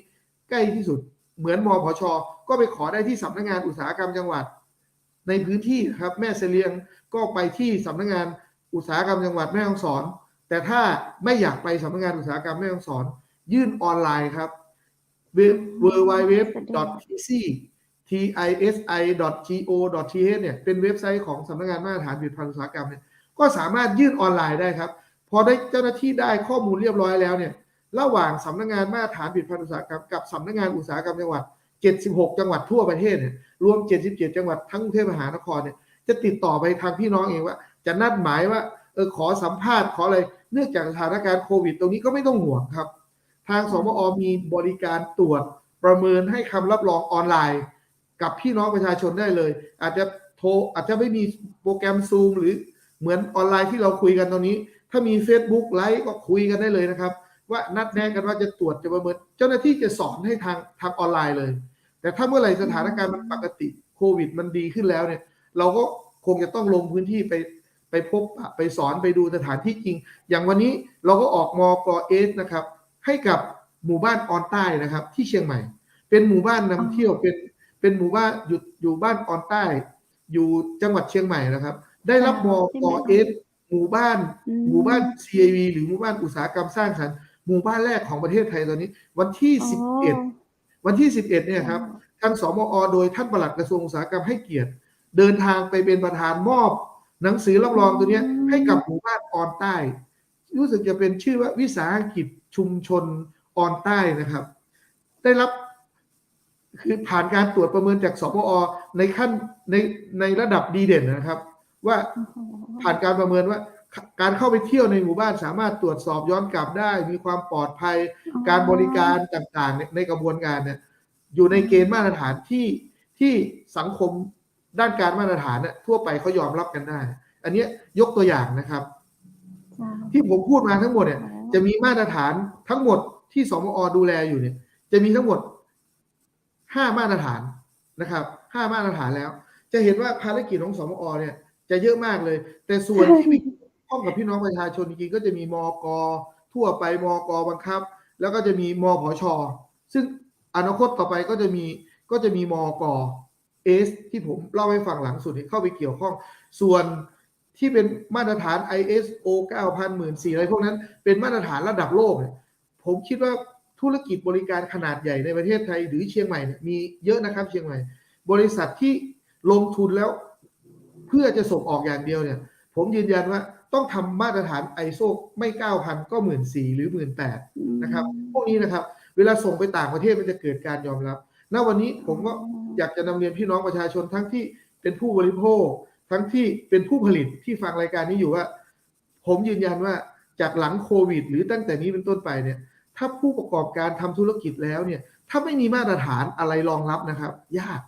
ใกล้ที่สุด เหมือนมผช.ก็ไปขอได้ที่สำนักงานอุตสาหกรรมจังหวัดในพื้นที่ครับแม่เสลียงก็ไปที่สำนักงานอุตสาหกรรมจังหวัดแม่ฮ่องสอนแต่ถ้าไม่อยากไปสำนักงานอุตสาหกรรมแม่ฮ่องสอนยื่นออนไลน์ครับ www.tisi.go.th เนี่ยเป็นเว็บไซต์ของสำนักงานมาตรฐานผลิตภัณฑ์อุตสาหกรรมเนี่ยก็สามารถยื่นออนไลน์ได้ครับพอได้เจ้าหน้าที่ได้ข้อมูลเรียบร้อยแล้วเนี่ยระหว่างสำนักงานมาตรฐานผลิตภัณฑ์อุตสาหกรรมกับสำนักงานอุตสาหกรรมจังหวัด76จังหวัดทั่วประเทศเนี่ยรวม77จังหวัดทั้งกรุงเทพมหานครเนี่ยจะติดต่อไปทางพี่น้องเองว่าจะนัดหมายว่าขอสัมภาษณ์ขออะไรเนื่องจากสถานการณ์โควิดตรงนี้ก็ไม่ต้องห่วงครับทางสมอ.มีบริการตรวจประเมินให้คำรับรองออนไลน์กับพี่น้องประชาชนได้เลยอาจจะไม่มีโปรแกรม Zoom หรือเหมือนออนไลน์ที่เราคุยกันตอนนี้ถ้ามี Facebook ไลฟ์ก็คุยกันได้เลยนะครับว่านัดแนะกันว่าจะตรวจจะประเมินเจ้าหน้าที่จะสอนให้ทางออนไลน์เลยแต่ถ้าเมื่อไหร่สถานการณ์มันปกติโควิดมันดีขึ้นแล้วเนี่ยเราก็คงจะต้องลงพื้นที่ไปพบไปสอนไปดูสถานที่จริงอย่างวันนี้เราก็ออกมกเอสนะครับให้กับหมู่บ้านออนใต้นะครับที่เชียงใหม่เป็นหมู่บ้านนำเที่ยวเป็นหมู่บ้านอยู่บ้านออนใต้อยู่จังหวัดเชียงใหม่นะครับได้รับมกเอสหมู่บ้าน CIV หรือหมู่บ้านอุตสาหกรรมสร้างสรรค์หมู่บ้านแรกของประเทศไทยตอนนี้วันที่11เนี่ยครับทางสมอ.โดยท่านปลัดกระทรวงอุตสาหกรรมให้เกียรติเดินทางไปเป็นประธานมอบหนังสือรับรองตัวนี้ให้กับหมู่บ้านออนใต้รู้สึกจะเป็นชื่อว่าวิสาหกิจชุมชนออนใต้นะครับได้รับคือผ่านการตรวจประเมินจากสมอ.ในขั้นในระดับดีเด่นนะครับว่าผ่านการประเมินว่าการเข้าไปเที่ยวในหมู่บ้านสามารถตรวจสอบย้อนกลับได้มีความปลอดภัยการบริการต่างๆในกระบวนการเนี่ยอยู่ในเกณฑ์มาตรฐานที่สังคมด้านการมาตรฐานทั่วไปเขายอมรับกันได้อันนี้ยกตัวอย่างนะครับที่ผมพูดมาทั้งหมดเนี่ยจะมีมาตรฐานทั้งหมดที่สมอ.ดูแลอยู่เนี่ยจะมีทั้งหมด5มาตรฐานนะครับ5มาตรฐานแล้วจะเห็นว่าภารกิจของสมอ.เนี่ยจะเยอะมากเลยแต่ส่วนที่มีข้องกับพี่น้องประชาชนจริงๆก็จะมีมก.ทั่วไปมก.บังคับแล้วก็จะมีมผช.ซึ่งอนาคตต่อไปก็จะมีมก.เอสที่ผมเล่าให้ฟังหลังสุดเข้าไปเกี่ยวข้องส่วนที่เป็นมาตรฐาน ISO 9000 อะไรพวกนั้นเป็นมาตรฐานระดับโลกเนี่ยผมคิดว่าธุรกิจบริการขนาดใหญ่ในประเทศไทยหรือเชียงใหม่เนี่ยมีเยอะนะครับเชียงใหม่บริษัทที่ลงทุนแล้วเพื่อจะส่งออกอย่างเดียวเนี่ยผมยืนยันว่าต้องทำมาตรฐาน ISO ไม่ 9,000 ก็ 14,000 หรือ 18,000 นะครับพวกนี้นะครับเวลาส่งไปต่างประเทศมันจะเกิดการยอมรับณวันนี้ผมก็อยากจะนำเรียนพี่น้องประชาชนทั้งที่เป็นผู้บริโภคทั้งที่เป็นผู้ผลิตที่ฟังรายการนี้อยู่ว่าผมยืนยันว่าจากหลังโควิดหรือตั้งแต่นี้เป็นต้นไปเนี่ยถ้าผู้ประกอบการทำธุรกิจแล้วเนี่ยถ้าไม่มีมาตรฐานอะไรรองรับนะครับยาก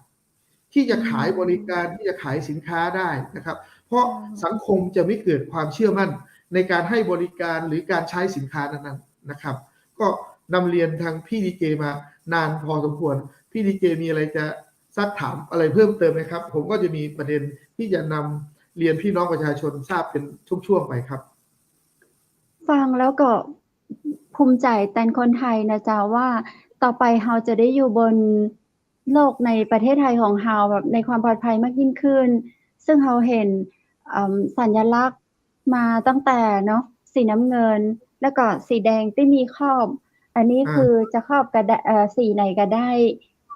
ที่จะขายบริการที่จะขายสินค้าได้นะครับเพราะสังคมจะไม่เกิดความเชื่อมั่นในการให้บริการหรือการใช้สินค้านั้นๆนะครับก็นำเรียนทางพี่ดีเจมานานพอสมควรพี่ดีเจมีอะไรจะซักถามอะไรเพิ่มเติมไหมครับผมก็จะมีประเด็นที่จะนำเรียนพี่น้องประชาชนทราบเป็นช่วงๆไปครับฟังแล้วก็ภูมิใจแทนคนไทยนะจ๊ะว่าต่อไปเราจะได้อยู่บนโลกในประเทศไทยของเราแบบในความปลอดภัยมากยิ่งขึ้นซึ่งเราเห็นสัญลักษณ์มาตั้งแต่เนาะสีน้ำเงินแล้วก็สีแดงที่มีครอบอันนี้คือจะครอบกับสีไหนก็ได้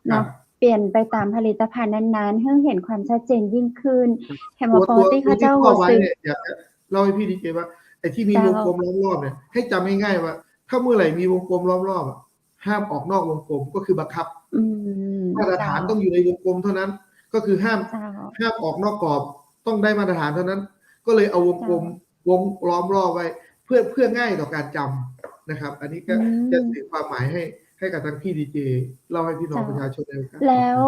เนาะเปลี่ยนไปตามผลิตภัณฑ์นั้นๆให้เห็นความชัดเจนยิ่งขึ้นแฮมโปรตีเขาเจ้าหัวซึอยากเล่าให้พี่ดีเจว่าไอ้ที่มีวงกลมล้อมรอบเนี่ยให้จำง่ายๆว่าถ้าเมื่อไหร่มีวงกลมล้อมรอบห้ามออกนอกวงกลมก็คือบังคับมาตรฐานต้องอยู่ในวงกลมเท่านั้นก็คือห้ามออกนอกกรอบต้องได้มาตรฐานเท่านั้นก็เลยเอาวงกลมวงล้อมรอบไว้เพื่อง่ายต่อการจำนะครับอันนี้ก็จะสื่อความหมายให้กับทางพี่ดีเจเล่าให้พี่น้องประชาชนได้ครับแล้ว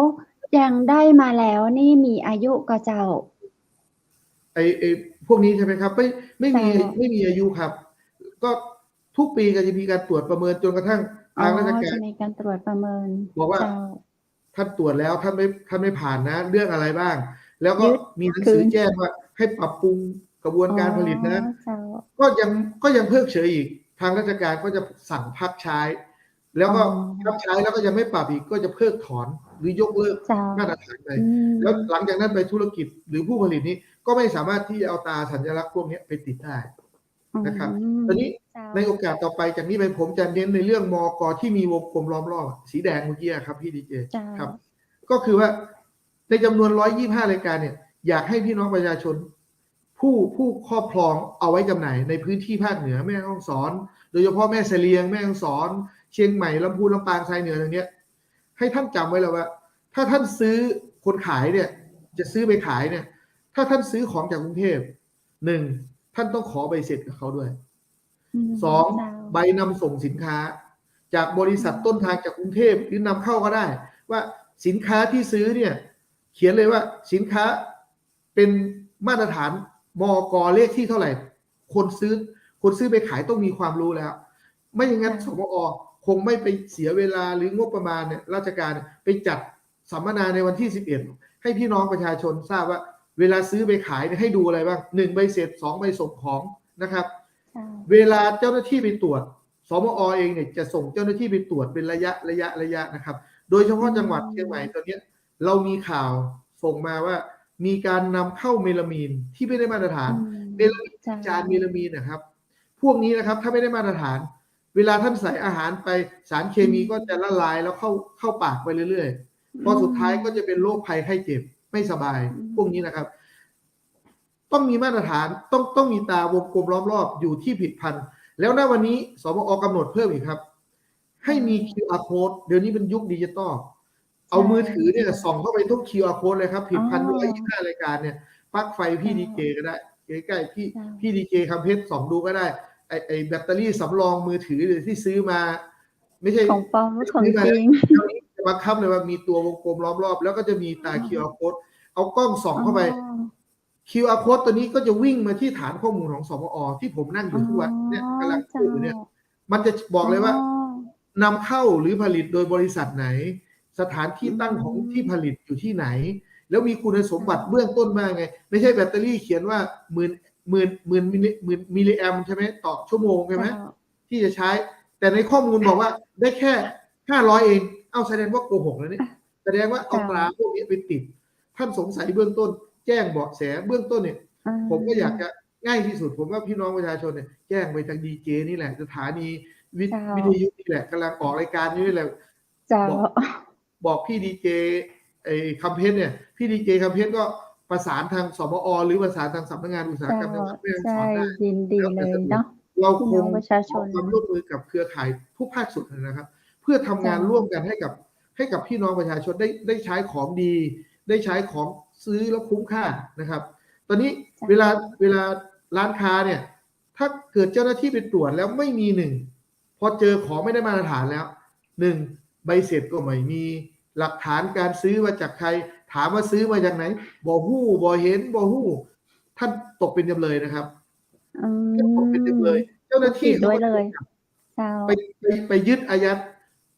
ยังได้มาแล้วนี่มีอายุก็เจ้าไอ้พวกนี้ใช่ไหมครับไม่มีอายุครับก็ทุกปีก็จะมีการตรวจประเมินจนกระทั่งทางราชการมีการตรวจประเมินบอกว่าท่านตรวจแล้วท่านไม่ผ่านนะเรื่องอะไรบ้างแล้วก็มีหนังสือแจ้งว่าให้ปรับปรุงกระบวนการผลิตนะก็ยังเพิกเฉยอีกทางราชการก็จะสั่งพักใช้ แล้วก็ อ๋อ รับใช้แล้วก็ยังไม่ปรับอีกก็จะเพิกถอนหรือยกเลิก เจ้า มาตรฐานไป อืม แล้วหลังจากนั้นไปธุรกิจหรือผู้ผลิตนี้ก็ไม่สามารถที่จะเอาตาสัญลักษณ์พวกนี้ไปติดได้นะครับ ตอนนี้ เจ้า ในโอกาสต่อไปจากนี้ไปผมจะเน้นในเรื่องมก.ที่มีวงกลมล้อมรอบสีแดงเมื่อกี้ครับพี่ดีเจ เจ้า ครับ ก็คือว่าในจำนวน125รายการเนี่ยอยากให้พี่น้องประชาชน ผู้ครอบครองเอาไว้จำหน่ายในพื้นที่ภาคเหนือแม่ฮ่องสอน โดยเฉพาะแม่เสลียงแม่ฮ่องสอน เชียงใหม่ลำพูนลำปางชายเหนือตรงเนี้ยให้ท่านจำไว้แล้วว่า ถ้าท่านซื้อคนขายเนี่ยจะซื้อไปขายเนี่ยถ้าท่านซื้อของจากกรุงเทพ1ท่านต้องขอใบเสร็จกับเขาด้วย เจ้า 2ใบนำส่งสินค้า จากบริษัทต้นทางจากกรุงเทพหรือนำเข้าก็ได้ ว่าสินค้าที่ซื้อเนี่ยเขียนเลยว่าสินค้าเป็นมาตรฐานมก.เลขที่เท่าไหร่คนซื้อไปขายต้องมีความรู้แล้ว ไม่อย่างนั้นสมอ.คงไม่ไปเสียเวลาหรืองบประมาณเนี่ยราชการไปจัดสัมมนาในวันที่11ให้พี่น้องประชาชนทราบว่าเวลาซื้อไปขายเนี่ยให้ดูอะไรบ้าง1ใบเสร็จ2ใบส่งของนะครับ เวลาเจ้าหน้าที่ไปตรวจสมอ.เองเนี่ยจะส่งเจ้าหน้าที่ไปตรวจเป็นระยะนะครับ โดยเฉพาะจังหวัดเชียงใหม่ตอนนี้เรามีข่าวส่งมาว่ามีการนำเข้าเมลามีนที่ไม่ได้มาตรฐานเมลามีนจานเมลามีนนะครับ พวกนี้นะครับถ้าไม่ได้มาตรฐาน เวลาท่านใส่อาหารไปสารเคมีก็จะละลายแล้วเข้าปากไปเรื่อยๆพอสุดท้ายก็จะเป็นโรคภัยไข้เจ็บไม่สบายพวกนี้นะครับ ต้องมีมาตรฐานต้องมีตาวงกลมล้อมรอบอยู่ที่ผิดพันธุ์แล้วณวันนี้สมอ.กำหนดเพิ่มอีกครับ ให้มี QR code เดี๋ยวนี้เป็นยุคดิจิตอลเอามือถือเนี่ยส่องเข้าไปทุก QR code เลยครับผิดพันธุ์125รายการเนี่ยปลั๊กไฟพี่ดีเจก็ได้ใกล้ๆพี่ดีเจคำเพชรส่องดูก็ได้ไอแบตเตอรี่สำรองมือถือที่ซื้อมา ไม่ใช่ ของปลอมหรือของจริง จะบังคับเลยว่ามีตัววงกลมล้อมรอบแล้วก็จะมีตา QR code เอากล้องส่องเข้าไป QR code ตัวนี้ก็จะวิ่งมาที่ฐานข้อมูลของสมอ.ที่ผมนั่งอยู่ทุกวันเนี่ยกำลังพูดอยู่เนี่ยมันจะบอกเลยว่านำเข้าหรือผลิตโดยบริษัทไหน สถานที่ตั้งของที่ผลิตอยู่ที่ไหน แล้วมีคุณสมบัติเบื้องต้นมาไงไม่ใช่แบตเตอรี่เขียนว่าหมื่นมิลลิแอมใช่ไหมต่อชั่วโมงใช่ไหมที่จะใช้แต่ในข้อมูลบอกว่าได้แค่500เองเอาแสดงว่าโกหกแล้วนี่แสดงว่าเอาตราพวกนี้ไปติดท่านสงสัยเบื้องต้นแจ้งเบาะแสเบื้องต้นเนี่ยผมก็อยากจะง่ายที่สุดผมว่าพี่น้องประชาชนเนี่ยแจ้งไปทางดีเจนี่แหละสถานีวิทยุนี่แหละกำลังออกรายการนี่แหละบอกพี่ดีเจไอ้คำเพชรเนี่ยพี่ดีเจคำเพชรก็ประสานทางสมอ.หรือประสานทางสำนักงานอุตสาหกรรมจังหวัดแม่ฮ่องสอนได้ยินดีเลยเนาะเราคงประชาชนความร่วมมือกับเครือข่ายทุกภาคส่วนนะครับ เพื่อทำงานร่วมกันให้กับพี่น้องประชาชนได้ใช้ของดีได้ใช้ของซื้อแล้วคุ้มค่านะครับ ตอนนี้เวลาร้านค้าเนี่ยถ้าเกิดเจ้าหน้าที่ไปตรวจแล้วไม่มีพอเจอของไม่ได้มาตรฐานแล้วใบเสร็จก็ไม่มีหลักฐานการซื้อมาจากใครถามว่าซื้อมาจากไหนบ่ฮู้บ่เห็นบ่ฮู้ท่านตกเป็นจำเลยนะครับท่านตกเป็นจำเลยเจ้าหน้าที่ด้วยเลยไปยึดอายัด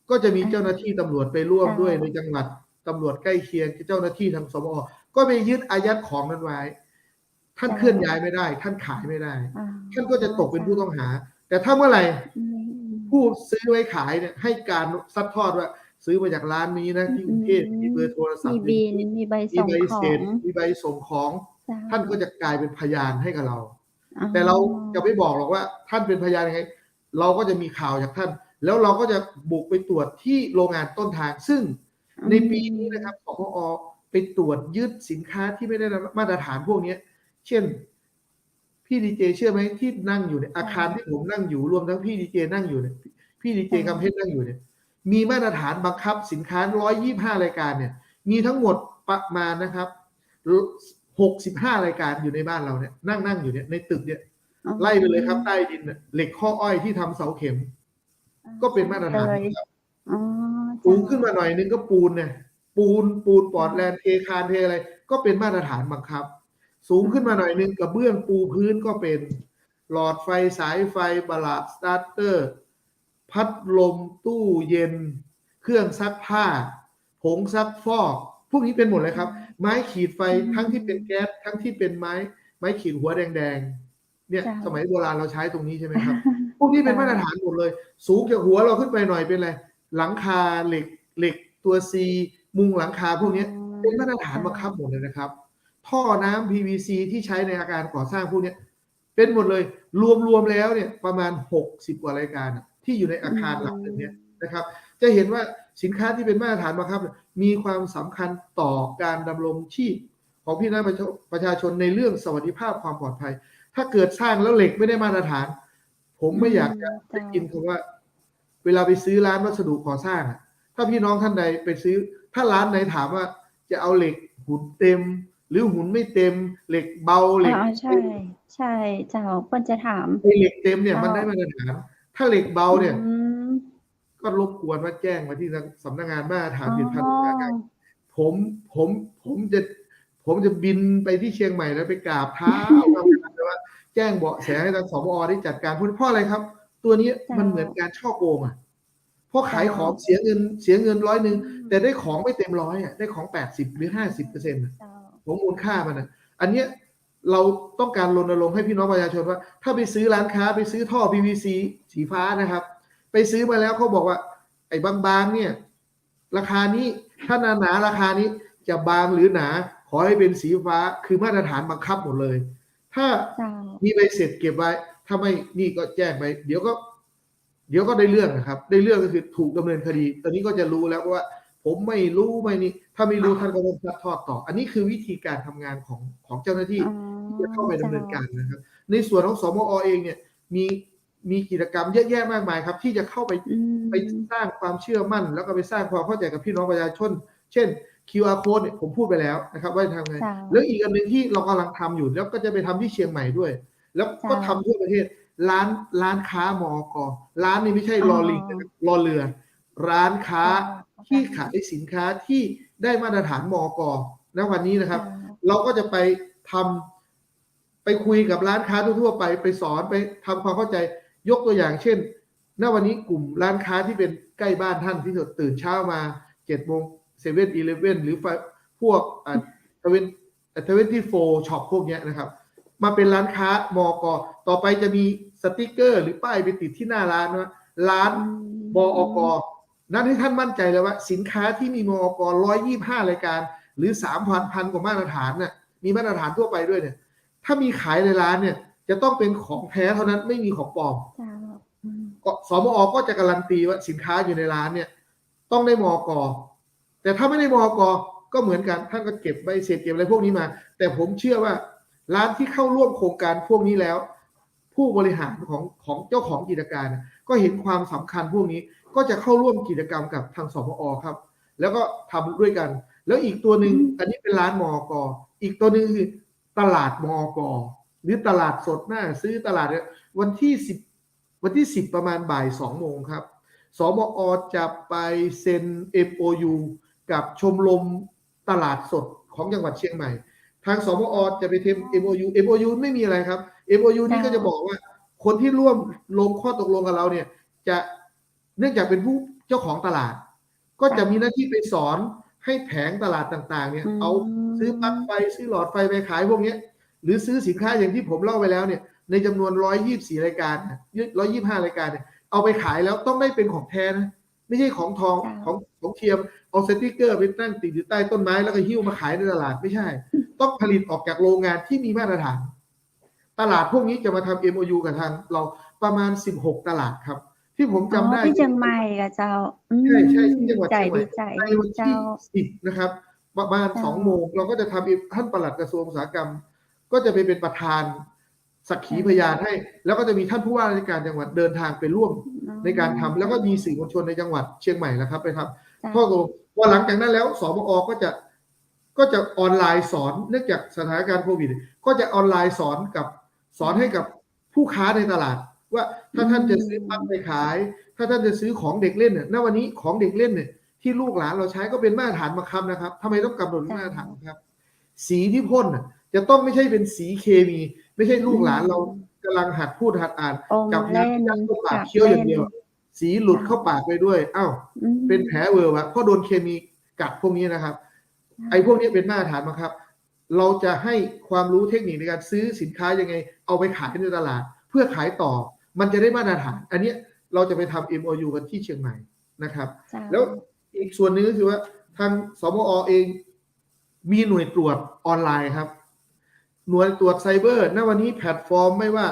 ก็จะมีเจ้าหน้าที่ตำรวจไปร่วมด้วยในจังหวัดตำรวจใกล้เคียงเจ้าหน้าที่ทางสมอ.ก็ไปยึดอายัดของนั้นไว้ท่านเคลื่อนย้ายไม่ได้ท่านขายไม่ได้ท่านก็จะตกเป็นผู้ต้องหาแต่ถ้าเมื่อไหร่ผู้ซื้อไว้ขายเนี่ยให้การซัดทอดว่าซื้อมาจากร้านนี้นะที่กรุงเทพมีเบอร์โทรศัพท์มีบินมีใบส่งของมีใบส่งของท่านก็จะกลายเป็นพยานให้กับเราแต่เราจะไม่บอกหรอกว่าท่านเป็นพยานยังไงเราก็จะมีข่าวจากท่านแล้วเราก็จะบุกไปตรวจที่โรงงานต้นทางซึ่งในปีนี้นะครับสมอ.ไปตรวจยึดสินค้าที่ไม่ได้มาตรฐานพวกนี้เช่นพี่ดีเจเชื่อไหมที่นั่งอยู่เนี่ยอาคารที่ผมนั่งอยู่รวมทั้งพี่ดีเจนั่งอยู่เนี่ยพี่ดีเจคำเพชรนั่งอยู่เนี่ยมีมาตรฐานบังคับสินค้า125รายการเนี่ยมีทั้งหมดประมาณนะครับ65รายการอยู่ในบ้านเราเนี่ยนั่งอยู่เนี่ยในตึกเนี่ยไล่ไปเลยครับใต้ดินเหล็กข้ออ้อยที่ทำเสาเข็มก็เป็นมาตรฐานสูงขึ้นมาหน่อยนึงก็ปูนเนี่ยปูนปอร์ตแลนด์เทคานเทอะไรก็เป็นมาตรฐานบังคับสูงขึ้นมาหน่อยนึงกระเบื้องปูพื้นก็เป็นหลอดไฟสายไฟบลาสตาร์เตอร์พัดลมตู้เย็นเครื่องซักผ้าผงซักฟอกพวกนี้เป็นหมดเลยครับไม้ขีดไฟทั้งที่เป็นแก๊สทั้งที่เป็นไม้ขีดหัวแดงๆเนี่ยสมัยโบราณเราใช้ตรงนี้ใช่ไหมครับพวกนี้เป็นมาตรฐานหมดเลยสูงจากหัวเราขึ้นไปหน่อยเป็นอะไร หลังคาเหล็กตัว C มุงหลังคาพวกนี้เป็นมาตรฐานบังคับหมดเลยนะครับท่อน้ำ PVC ที่ใช้ในอาคารก่อสร้างพวกนี้เป็นหมดเลยรวมแล้วเนี่ยประมาณ60กว่ารายการที่อยู่ในอาคารหลังนึงเนี่ยนะครับจะเห็นว่าสินค้าที่เป็นมาตรฐานบังคับมีความสำคัญต่อการดำรงชีพของพี่น้องประชาชนในเรื่องสวัสดิภาพความปลอดภัยถ้าเกิดสร้างแล้วเหล็กไม่ได้มาตรฐานผมไม่อยากจะได้ยินคำว่าเวลาไปซื้อร้านวัสดุก่อสร้างถ้าพี่น้องท่านใดไปซื้อถ้าร้านไหนถามว่าจะเอาเหล็กหุ่นเต็มหรือหุ่นไม่เต็มเหล็กเบาเหล็กใช่เจ้าเพิ่นจะถามเหล็กเต็มเนี่ยมันได้มาตรฐานถ้าเหล็กเบาเนี่ยก็รบกวนว่าแจ้งมาที่สำนักงานมาตรฐานผลิตภัณฑ์อุตสาหกรรมผมจะบินไปที่เชียงใหม่แล้วไปกราบเท้าว่าแจ้งเบาะแสให้ทางสมอได้จัดการเพราะอะไรครับตัวนี้มันเหมือนการช่อโกงเพราะขายของเสียเงิน100แต่ได้ของไม่เต็ม100ได้ของ80หรือ50%ของมูลค่ามันอันเนี้ยเราต้องการรณรงค์ให้พี่น้องประชาชนว่าถ้าไปซื้อร้านค้าไปซื้อท่อ PVC สีฟ้านะครับไปซื้อมาแล้วเขาบอกว่าไอ้บางๆเนี่ยราคานี้ถ้าหนาราคานี้จะบางหรือหนาขอให้เป็นสีฟ้าคือมาตรฐานบังคับหมดเลยถ้ามีใบเสร็จเก็บไว้ถ้าไม่นี่ก็แจ้งไปเดี๋ยวก็ได้เรื่องนะครับได้เรื่องก็คือถูกดำเนินคดีตอนนี้ก็จะรู้แล้วว่าผมไม่รู้ไม่นี่ถ้าไม่รู้ท่านก็ต้องซัดทอดต่ออันนี้คือวิธีการทำงานของเจ้าหน้าที่ที่จะเข้าไปดำเนินการนะครับในส่วนของสมอ.เองเนี่ยมีกิจกรรมเยอะแยะมากมายครับที่จะเข้าไปสร้างความเชื่อมั่นแล้วก็ไปสร้างความเข้าใจกับพี่น้องประชาชนเช่น QR code เนี่ยผมพูดไปแล้วนะครับว่าทำไงแล้วอีกอันนึงที่เรากำลังทำอยู่แล้วก็จะไปทำที่เชียงใหม่ด้วยแล้วก็ทำทั่วประเทศร้านค้ามก.ร้านนี้ไม่ใช่รอลิงรอเรือร้านค้าที่ขายสินค้าที่ได้มาตรฐานมก.ณวันนี้นะครับเราก็จะไปคุยกับร้านค้าทั่วไปไปสอนไปทำความเข้าใจยกตัวอย่างเช่นณวันนี้กลุ่มร้านค้าที่เป็นใกล้บ้านท่านที่ตื่นเช้ามา7 โมง7-Eleven หรือพวก24 ช็อปพวกนี้นะครับมาเป็นร้านค้ามก.ต่อไปจะมีสติกเกอร์หรือป้ายไปติดที่หน้าร้านว่าร้านบอก.นั้นให้ท่านมั่นใจเลยว่าสินค้าที่มีมก.125 รายการหรือ 3,000 กว่ามาตรฐานน่ะมีมาตรฐานทั่วไปด้วยเนี่ยถ้ามีขายในร้านเนี่ยจะต้องเป็นของแท้เท่านั้นไม่มีของปลอมสมอ.ก็จะการันตีว่าสินค้าอยู่ในร้านเนี่ยต้องได้มก.แต่ถ้าไม่ได้มก.ก็เหมือนกันท่านก็เก็บใบเสร็จเก็บอะไรพวกนี้มาแต่ผมเชื่อว่าร้านที่เข้าร่วมโครงการพวกนี้แล้วผู้บริหารของเจ้าของกิจการก็เห็นความสำคัญพวกนี้ก็จะเข้าร่วมกิจกรรมกับทางสมอ.ครับแล้วก็ทำด้วยกันแล้วอีกตัวหนึ่งอันนี้เป็นร้านมก.อีกตัวหนึ่งคือตลาดมก.หรือตลาดสดหน้าซื้อตลาดวันที่10ประมาณบ่าย 2 โมงครับสมอ.จะไปเซ็น MOU กับชมรมตลาดสดของจังหวัดเชียงใหม่ทางสมอ.จะไปเซ็น MOU ไม่มีอะไรครับ MOU นี่ก็จะบอกว่าคนที่ร่วมลงข้อตกลงกับเราเนี่ยจะเนื่องจากเป็นผู้เจ้าของตลาดก็จะมีหน้าที่ไปสอนให้แผงตลาดต่างๆเนี่ยเอาซื้อปลั๊กไฟซื้อหลอดไฟไปขายพวกนี้หรือซื้อสินค้าอย่างที่ผมเล่าไปแล้วเนี่ยในจำนวน124 รายการ125 รายการเนี่ยเอาไปขายแล้วต้องได้เป็นของแท้นะไม่ใช่ของทองของเทียมเอาสติ๊กเกอร์ไปตั้งติดอยู่ใต้ต้นไม้แล้วก็หิ้วมาขายในตลาดไม่ใช่ต้องผลิตออกจากโรงงานที่มีมาตรฐานตลาดพวกนี้จะมาทำ MOU กับทางเราประมาณ16 ตลาดครับที่ผมจำได้ที่เชียงใหม่กับเจ้าใช่ที่จังหวัดเชียงใหม่ในวันที่10นะครับประมาณ2 โมงเราก็จะทำท่านปลัดกระทรวงอุตสาหกรรมก็จะไปเป็นประธานสักขีพยานให้แล้วก็จะมีท่านผู้ว่าราชการจังหวัดเดินทางไปร่วมในการทำแล้วก็มีสื่อมวลชนในจังหวัดเชียงใหม่นะครับไปทำข้อตกลงพอหลังจากนั้นแล้วสมอ.ก็จะออนไลน์สอนเนื่องจากสถานการณ์โควิดก็จะออนไลน์สอนให้กับผู้ค้าในตลาดว่าถ้าท่านจะซื้อปลั๊กไปขายถ้าท่านจะซื้อของเด็กเล่นเนี่ยณวันนี้ของเด็กเล่นเนี่ยที่ลูกหลานเราใช้ก็เป็นมาตรฐานบังคับนะครับทำไมต้องกำหนดมาตรฐานครับสีที่พ่นจะต้องไม่ใช่เป็นสีเคมีไม่ใช่ลูกหลานเรากำลังหัดพูดหัดอ่านจับน้ำยัดเข้าปากเคี้ยวอย่างเดียวสีหลุดเข้าปากไปด้วยอ้าวเป็นแผลเวอร์วะเพราะโดนเคมีกัดพวกนี้นะครับไอ้พวกนี้เป็นมาตรฐานบังคับเราจะให้ความรู้เทคนิคในการซื้อสินค้ายังไงเอาไปขายในตลาดเพื่อขายต่อมันจะได้มาตรฐานอันนี้เราจะไปทำ MOU กันที่เชียงใหม่ นะครับ เจ้า แล้วอีกส่วนหนึ่งก็คือว่าทางสมอเองมีหน่วยตรวจออนไลน์ครับหน่วยตรวจไซเบอร์ณวันนี้แพลตฟอร์มไม่ว่า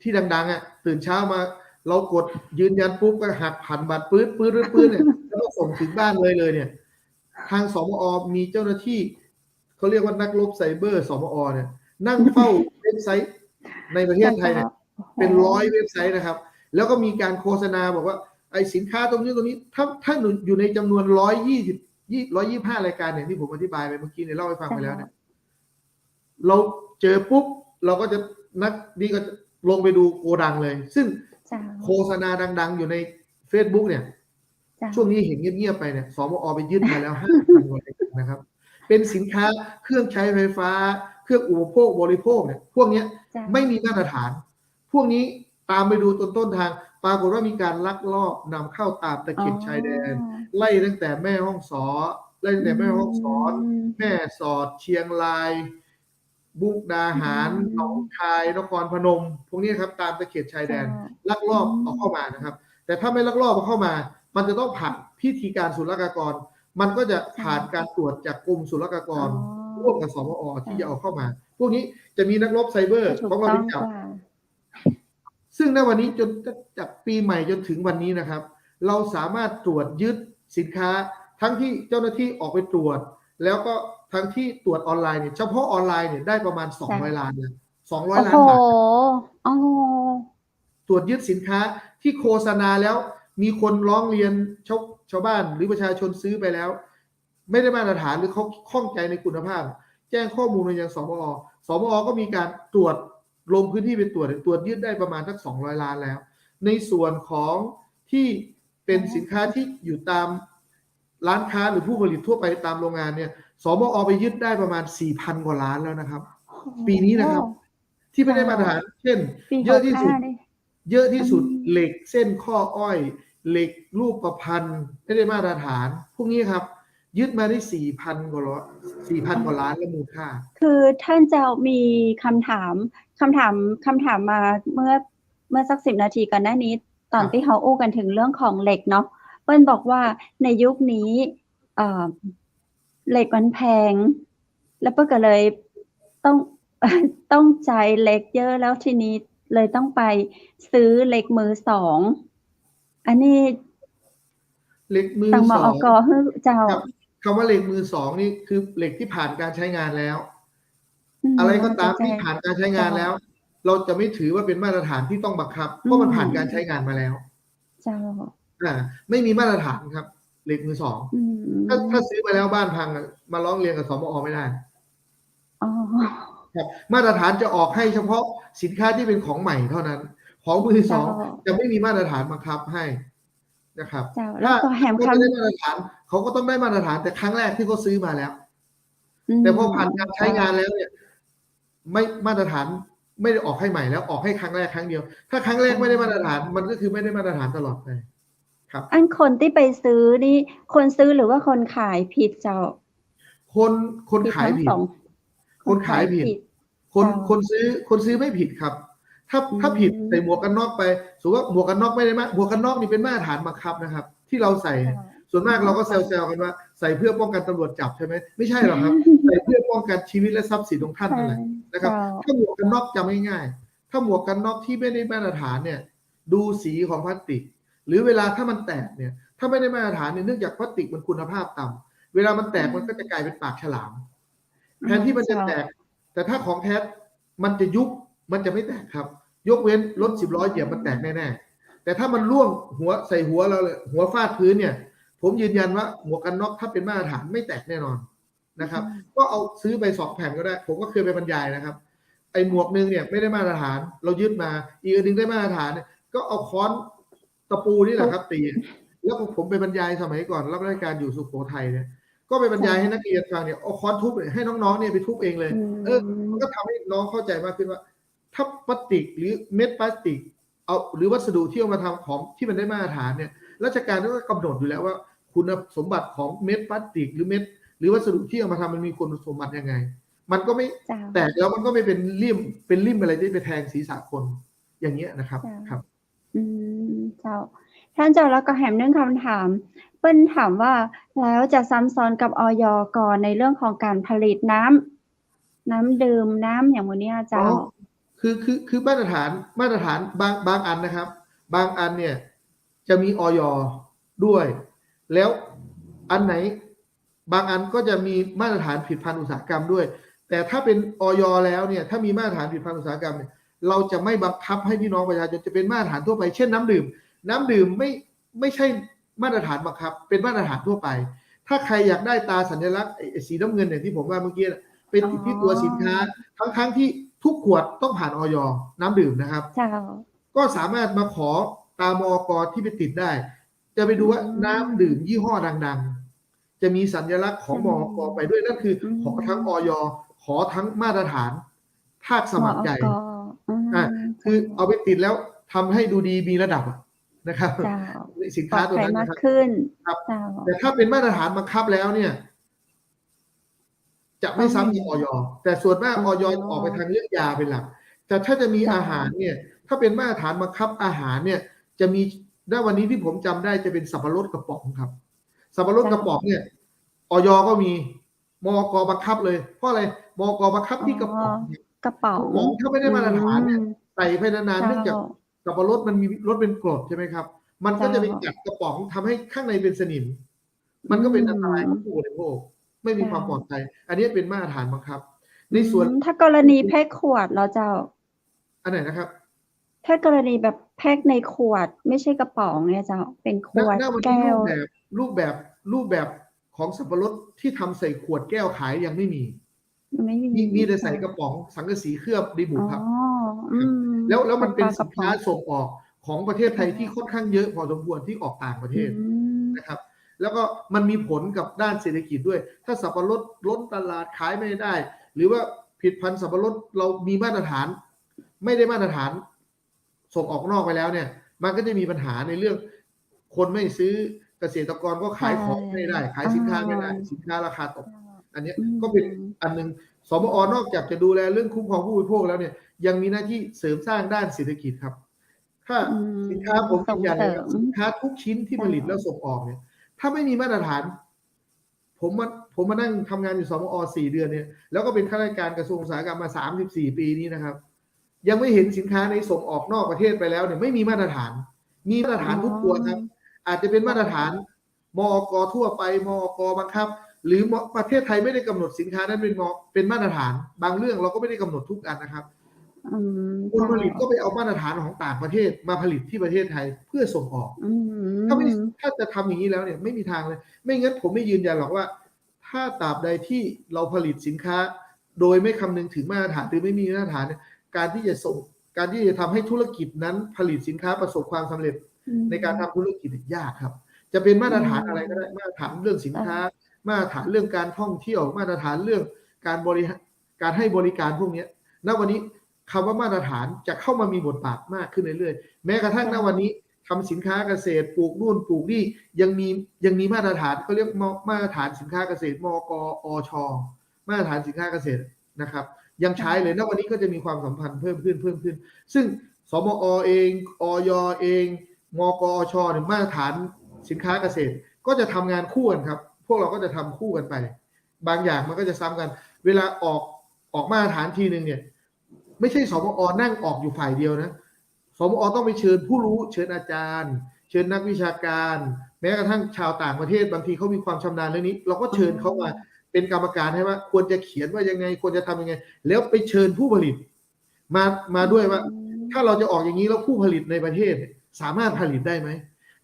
ที่ดังๆอ่ะตื่นเช้ามาเรากดยืนยันปุ๊บก็หักผ่านบัตรปื๊ดเนี่ยแล้วก็ส่งถึงบ้านเลยเนี่ยทางสมอมีเจ้าหน้าที่เขาเรียกว่านักรบไซเบอร์สมอเนี่ยนั่งเฝ้าเว็บไซต์ในประเทศไทยเนี่ยเป็น100เว็บไซต์นะครับแล้วก็มีการโฆษณาบอกว่าไอ้สินค้าตรงนี้ถ้าอยู่ในจำนวน125รายการเนี่ยที่ผมอธิบายไปเมื่อกี้เนี่ยเล่าให้ฟังไปแล้วเนี่ยเราเจอปุ๊บเราก็จะนี่ก็ลงไปดูโกดังเลยซึ่งโฆษณาดังๆอยู่ใน Facebook เนี่ยช่วงนี้เห็นเงียบๆไปเนี่ยสมอไปยึดมาแล้ว 5,000 กว่ารายการนะครับเป็นสินค้าเครื่องใช้ไฟฟ้าเครื่องอุปโภคบริโภคเนี่ยพวกนี้ไม่มีมาตรฐานพวกนี้ตามไปดูต้นทางปรากฏว่ามีการลักลอบนำเข้าตามตะเข็บชายแดนไล่ตั้งแต่แม่ฮ่องสอนแม่สอดเชียงรายมุกดาหารหนองคายนครพนมพวกนี้ครับตามตะเข็บชายแดนลักลอบเอาเข้ามานะครับแต่ถ้าไม่ลักลอบเอาเข้ามามันจะต้องผ่านพิธีการศุลกากรมันก็จะผ่านการตรวจจากกรมศุลกากรร่วมกับสมอที่จะเอาเข้ามาพวกนี้จะมีนักรบไซเบอร์ของเราไปจับซึ่งในวันนี้จนจากปีใหม่จนถึงวันนี้นะครับเราสามารถตรวจยึดสินค้าทั้งที่เจ้าหน้าที่ออกไปตรวจแล้วก็ทั้งที่ตรวจออนไลน์เนี่ยเฉพาะออนไลน์เนี่ยได้ประมาณ200 ล้านนะ200 ล้านบาทตรวจยึดสินค้าที่โฆษณาแล้วมีคนร้องเรียนชาวบ้านหรือประชาชนซื้อไปแล้วไม่ได้มาตรฐานหรือเขาข้องใจในคุณภาพแจ้งข้อมูลมายังสมอก็มีการตรวจลงพื้นที่ไปตรวจยึดได้ประมาณสัก200 ล้านแล้วในส่วนของที่เป็นสินค้าที่อยู่ตามร้านค้าหรือผู้ผลิตทั่วไปตามโรงงานเนี่ยสมอไปยึดได้ประมาณ 4,000 กว่าล้านแล้วนะครับปีนี้นะครับที่ไม่ได้มาตรฐานเช่นเยอะที่สุดเหล็กเส้นข้ออ้อยเหล็กรูปประพันธ์ไม่ได้มาตรฐานพวกนี้ครับยึดมาได้ 4,000 กว่าล้านแล้วมูลค่าคือท่านจะมีคำถามมาเมื่อสัก10 นาทีก่อนหน้านี้ตอนที่เขาอู้กันถึงเรื่องของเหล็กเนาะเปิ้ลบอกว่าในยุคนี้เหล็กมันแพงแล้วเปิ้ลก็เลยต้องจ่ายเหล็กเยอะแล้วทีนี้เลยต้องไปซื้อเหล็กมือสองอันนี้เหล็กมือสองเจ้าคำว่าเหล็กมือสองนี่คือเหล็กที่ผ่านการใช้งานแล้วอะไรก็ตามที่ผ่านการใช้งานแล้วเราจะไม่ถือว่าเป็นมาตรฐานที่ต้องบังคับเพราะมันผ่านการใช้งานมาแล้วเจ้าไม่มีมาตรฐานครับเหล็กมือสองถ้าซื้อมาแล้วบ้านพังมาร้องเรียนกับสมอไม่ได้ครับมาตรฐานจะออกให้เฉพาะสินค้าที่เป็นของใหม่เท่านั้นของมือสองจะไม่มีมาตรฐานบังคับให้นะครับถ้าเขาไม่ได้มาตรฐานเขาก็ต้องได้มาตรฐานแต่ครั้งแรกที่เขาซื้อมาแล้วแต่พอผ่านการใช้งานแล้วเนี่ยไม่มาตรฐานไม่ได้ออกให้ใหม่แล้วออกให้ครั้งแรกครั้งเดียวถ้าครั้งแรกไม่ได้มาตรฐานมันก็คือไม่ได้มาตรฐานตลอดไปครับอันคนที่ไปซื้อนี่คนซื้อหรือว่าคนขายผิดเจ้าคนขายผิดคนขายผิดคนซื้อไม่ผิดครับถ้าผิดใส่หมวกกันน็อกไปสมมติว่าหมวกกันน็อกไม่ได้หมวกกันน็อกนี่เป็นมาตรฐานบังคับนะครับที่เราใส่ส่วนมากเราก็แซวๆกันว่าใส่เพื่อป้องกันตำรวจจับใช่ไหมไม่ใช่หรอกครับใส่เพื่อป้องกันชีวิตและทรัพย์สินของท่านนั่นแหละนะครับถ้าหมวกกันน็อกจำง่ายๆถ้าหมวกกันน็อกที่ไม่ได้มาตรฐานเนี่ยดูสีของพลาสติกหรือเวลาถ้ามันแตกเนี่ยถ้าไม่ได้มาตรฐานเนี่ยเนื่องจากพลาสติกมันคุณภาพต่ำเวลามันแตกมันก็จะกลายเป็นปากฉลามแทนที่มันจะแตกแต่ถ้าของแท้มันจะยุบมันจะไม่แตกครับยกเว้นรถ10 ล้อเหยียบมันแตกแน่ๆแต่ถ้ามันล่วงหัวใส่หัวเราเลยหัวฟาดพื้นเนี่ยผมยืนยันว่าหมวกกันน็อกถ้าเป็นมาตรฐานไม่แตกแน่นอนนะครับก็เอาซื้อไป2 แผ่นก็ได้ผมก็เคยไปบรรยายนะครับไอ้หมวกนึงเนี่ยไม่ได้มาตรฐานเรายึดมาอีกอันนึงได้มาตรฐานเนี่ยก็เอาค้อนตะปูนี่แหละครับตีแล้วผมไปบรรยายสมัยก่อนรับราชการอยู่สุโขทัยเนี่ยก็ไปบรรยายให้นักเรียนฟังเนี่ยเอาค้อนทุบให้น้องๆเนี่ยไปทุบเองเลยมันก็ทำให้น้องเข้าใจมากขึ้นว่าถ้าพลาสติกหรือเม็ดพลาสติกเอาหรือวัสดุที่เอามาทำของที่มันได้มาตรฐานเนี่ยราชการก็กำหนดอยู่แล้วว่าคุณสมบัติของเม็ดพลาสติกหรือเม็ดหรือวัสดุที่เอามาทำมันมีคุณสมบัติยังไงมันก็ไม่แตกแล้วมันก็ไม่เป็นริ่มอะไรที่ไปแทงศีรษะคนอย่างเงี้ยนะครับครับเจ้า ท่านเจ้าแล้วก็แถมเรื่องคำถามเปิ้นถามว่าแล้วจะซ้ำซ้อนกับอย.ก่อนในเรื่องของการผลิตน้ำดื่มน้ำอย่างมื้อเนี้ย อ๋อ เจ้า คือมาตรฐานบางอันนะครับ บางอันเนี่ยจะมีอย.ด้วย แล้วอันไหนบางอันก็จะมีมาตรฐานผลิตภัณฑ์อุตสาหกรรมด้วย แต่ถ้าเป็นอย.แล้วเนี่ยถ้ามีมาตรฐานผลิตภัณฑ์อุตสาหกรรมเนี่ยเราจะไม่บังคับให้พี่น้องประชาชนจะเป็นมาตรฐานทั่วไปเช่นน้ำดื่มไม่ใช่มาตรฐานบังคับเป็นมาตรฐานทั่วไป ถ้าใครอยากได้ตาสัญลักษณ์ไอ้สีน้ำเงินเนี่ยที่ผมว่าเมื่อกี้น่ะเป็นติดที่ตัวสินค้าทั้งที่ทุกขวดต้องผ่านอย.น้ำดื่มนะครับ เจ้า ก็สามารถมาขอตามอก.ที่ไปติดได้ จะไปดูว่าน้ำดื่มยี่ห้อดังๆจะมีสัญลักษณ์ของมอก.ไปด้วยนั่นคือขอทั้งอย.ขอทั้งมาตรฐานภาคสมัครใจ มอก.คือเอาไปติดแล้วทำให้ดูดีมีระดับนะครับ เจ้า สิน ปลอ ค้า ด ตัว ภัย นั้น มา นะ ก ครับ ขึ้น ครับ เจ้า แต่ถ้าเป็นมาตรฐานบังคับแล้วเนี่ย จะไม่ซ้ำมีอย.แต่ส่วนมากอย.ออกไปทางเรื่องยาเป็นหลัก แต่ถ้าจะมี จ้ะ อาหารเนี่ย ถ้าเป็นมาตรฐานบังคับอาหารเนี่ย จะมีณวันนี้ที่ผมจำได้จะเป็นสับปะรดกระป๋องครับ สับปะรดกระป๋องเนี่ยอย ก็มีมอก.บังคับเลย เพราะอะไรมอก.บังคับที่กระป๋องเนี่ย กระป๋อก ระป๋อง ง ถ้าไม่ได้มาตรฐานเนี่ย อืม ใส่ไปนานๆ เจ้า เนื่องจากสับปะรดมันมีรสเป็นกรดใช่ไหมครับ มันก็จะไป เจ้า กัดกระป๋องทำให้ข้างในเป็นสนิม มันก็เป็นอันตรายกับผู้บริโภคไม่มีความปลอดภัย อันนี้เป็นมาตรฐานบังคับ ในส่วน ถ้ากรณีแพ็คขวดแล้วเจ้า อันไหนนะครับ ถ้ากรณีแบบแพ็คในขวดไม่ใช่กระป๋องเนี่ยเจ้าเป็นขวด ณวันนี้ แก้ว รูปแบบของสับปะรดที่ทำใส่ขวดแก้วขายยังไม่มี ไม่มี มีแต่ใส่กระป๋องสังกะสีเคลือบดีบุ อ๋อ ครับ อืม แล้วมันเป็น ปล สินค้าส่งออกของประเทศไทยที่ค่อนข้างเยอะพอสมควรที่ออกต่างประเทศ นะครับ แล้วก็มันมีผลกับด้านเศรษฐกิจด้วย ถ้าสับปะรดล้นตลาดขายไม่ได้ หรือว่าผลิตภัณฑ์สับปะรดเรามีมาตรฐาน ไม่ได้มาตรฐานส่งออกนอกไปแล้วเนี่ย มันก็จะมีปัญหาในเรื่องคนไม่ซื้อเกษตรกรก็ขายของไม่ได้ ขายสินค้าไม่ได้ สินค้าราคาตก อันนี้ก็เป็นอันนึงสมอ.นอกจากจะดูแลเรื่องคุ้มครองผู้บริโภคแล้วเนี่ยยังมีหน้าที่เสริมสร้างด้านเศรษฐกิจครับ ถ้าสินค้าผมยืนยันนะครับสินค้าทุกชิ้นที่ผลิตแล้วส่งออกเนี่ยถ้าไม่มีมาตรฐาน ผมมานั่งทำงานอยู่สมอ. 4 เดือนเนี่ยแล้วก็เป็นข้าราชการกระทรวงอุตสาหกรรมมา34 ปีนี้นะครับ ยังไม่เห็นสินค้าในส่งออกนอกประเทศไปแล้วเนี่ยไม่มีมาตรฐาน มีมาตรฐานทุกตัวครับ อาจจะเป็นมาตรฐานมอก.ทั่วไปมอก.บังคับ หรือประเทศไทยไม่ได้กำหนดสินค้านั้นเป็นมาตรฐาน บางเรื่องเราก็ไม่ได้กำหนดทุกอันนะครับคนผลิตก็ไปเอามาตรฐานของต่างประเทศมาผลิตที่ประเทศไทยเพื่อส่งออกถ้าจะทำอย่างนี้แล้วเนี่ยไม่มีทางเลย ไม่งั้นผมไม่ยืนยันหรอกว่า ถ้าตราบใดที่เราผลิตสินค้า โดยไม่คำนึงถึงมาตรฐานหรือไม่มีมาตรฐานเนี่ยการที่จะทำให้ธุรกิจนั้นผลิตสินค้าประสบความสำเร็จในการทำธุรกิจยากครับ จะเป็นมาตรฐานอะไรก็ได้มาตรฐานเรื่องสินค้า มาตรฐานเรื่องการท่องเที่ยวมาตรฐานเรื่องการให้บริการพวกนี้ณวันนี้คำว่ามาตรฐานจะเข้ามามีบทบาทมากขึ้นเรื่อยๆแม้กระทั่งณวันนี้ทำสินค้าเกษตรปลูกนู่นปลูกนี่ยังมีมาตรฐานเขาเรียกมาตรฐานสินค้าเกษตรมกอชมาตรฐานสินค้าเกษตรนะครับยังใช้เลยณวันนี้ก็จะมีความสัมพันธ์เพิ่มขึ้นซึ่งสมอ.เองอย.เองมกอชเนี่ยมาตรฐานสินค้าเกษตรก็จะทำงานคู่กันครับพวกเราก็จะทำคู่กันไปบางอย่างมันก็จะซ้ำกันเวลาออกมาตรฐานทีนึงเนี่ยไม่ใช่สมอ.นั่งออกอยู่ฝ่ายเดียวนะสมอ.ต้องไปเชิญผู้รู้เชิญอาจารย์เชิญนักวิชาการแม้กระทั่งชาวต่างประเทศบางทีเขามีความชำนาญเรื่องนี้เราก็เชิญเขามาเป็นกรรมการให้ว่าควรจะเขียนว่ายังไงควรจะทำยังไงแล้วไปเชิญผู้ผลิตมาด้วยว่าถ้าเราจะออกอย่างนี้แล้วผู้ผลิตในประเทศสามารถผลิตได้ไหม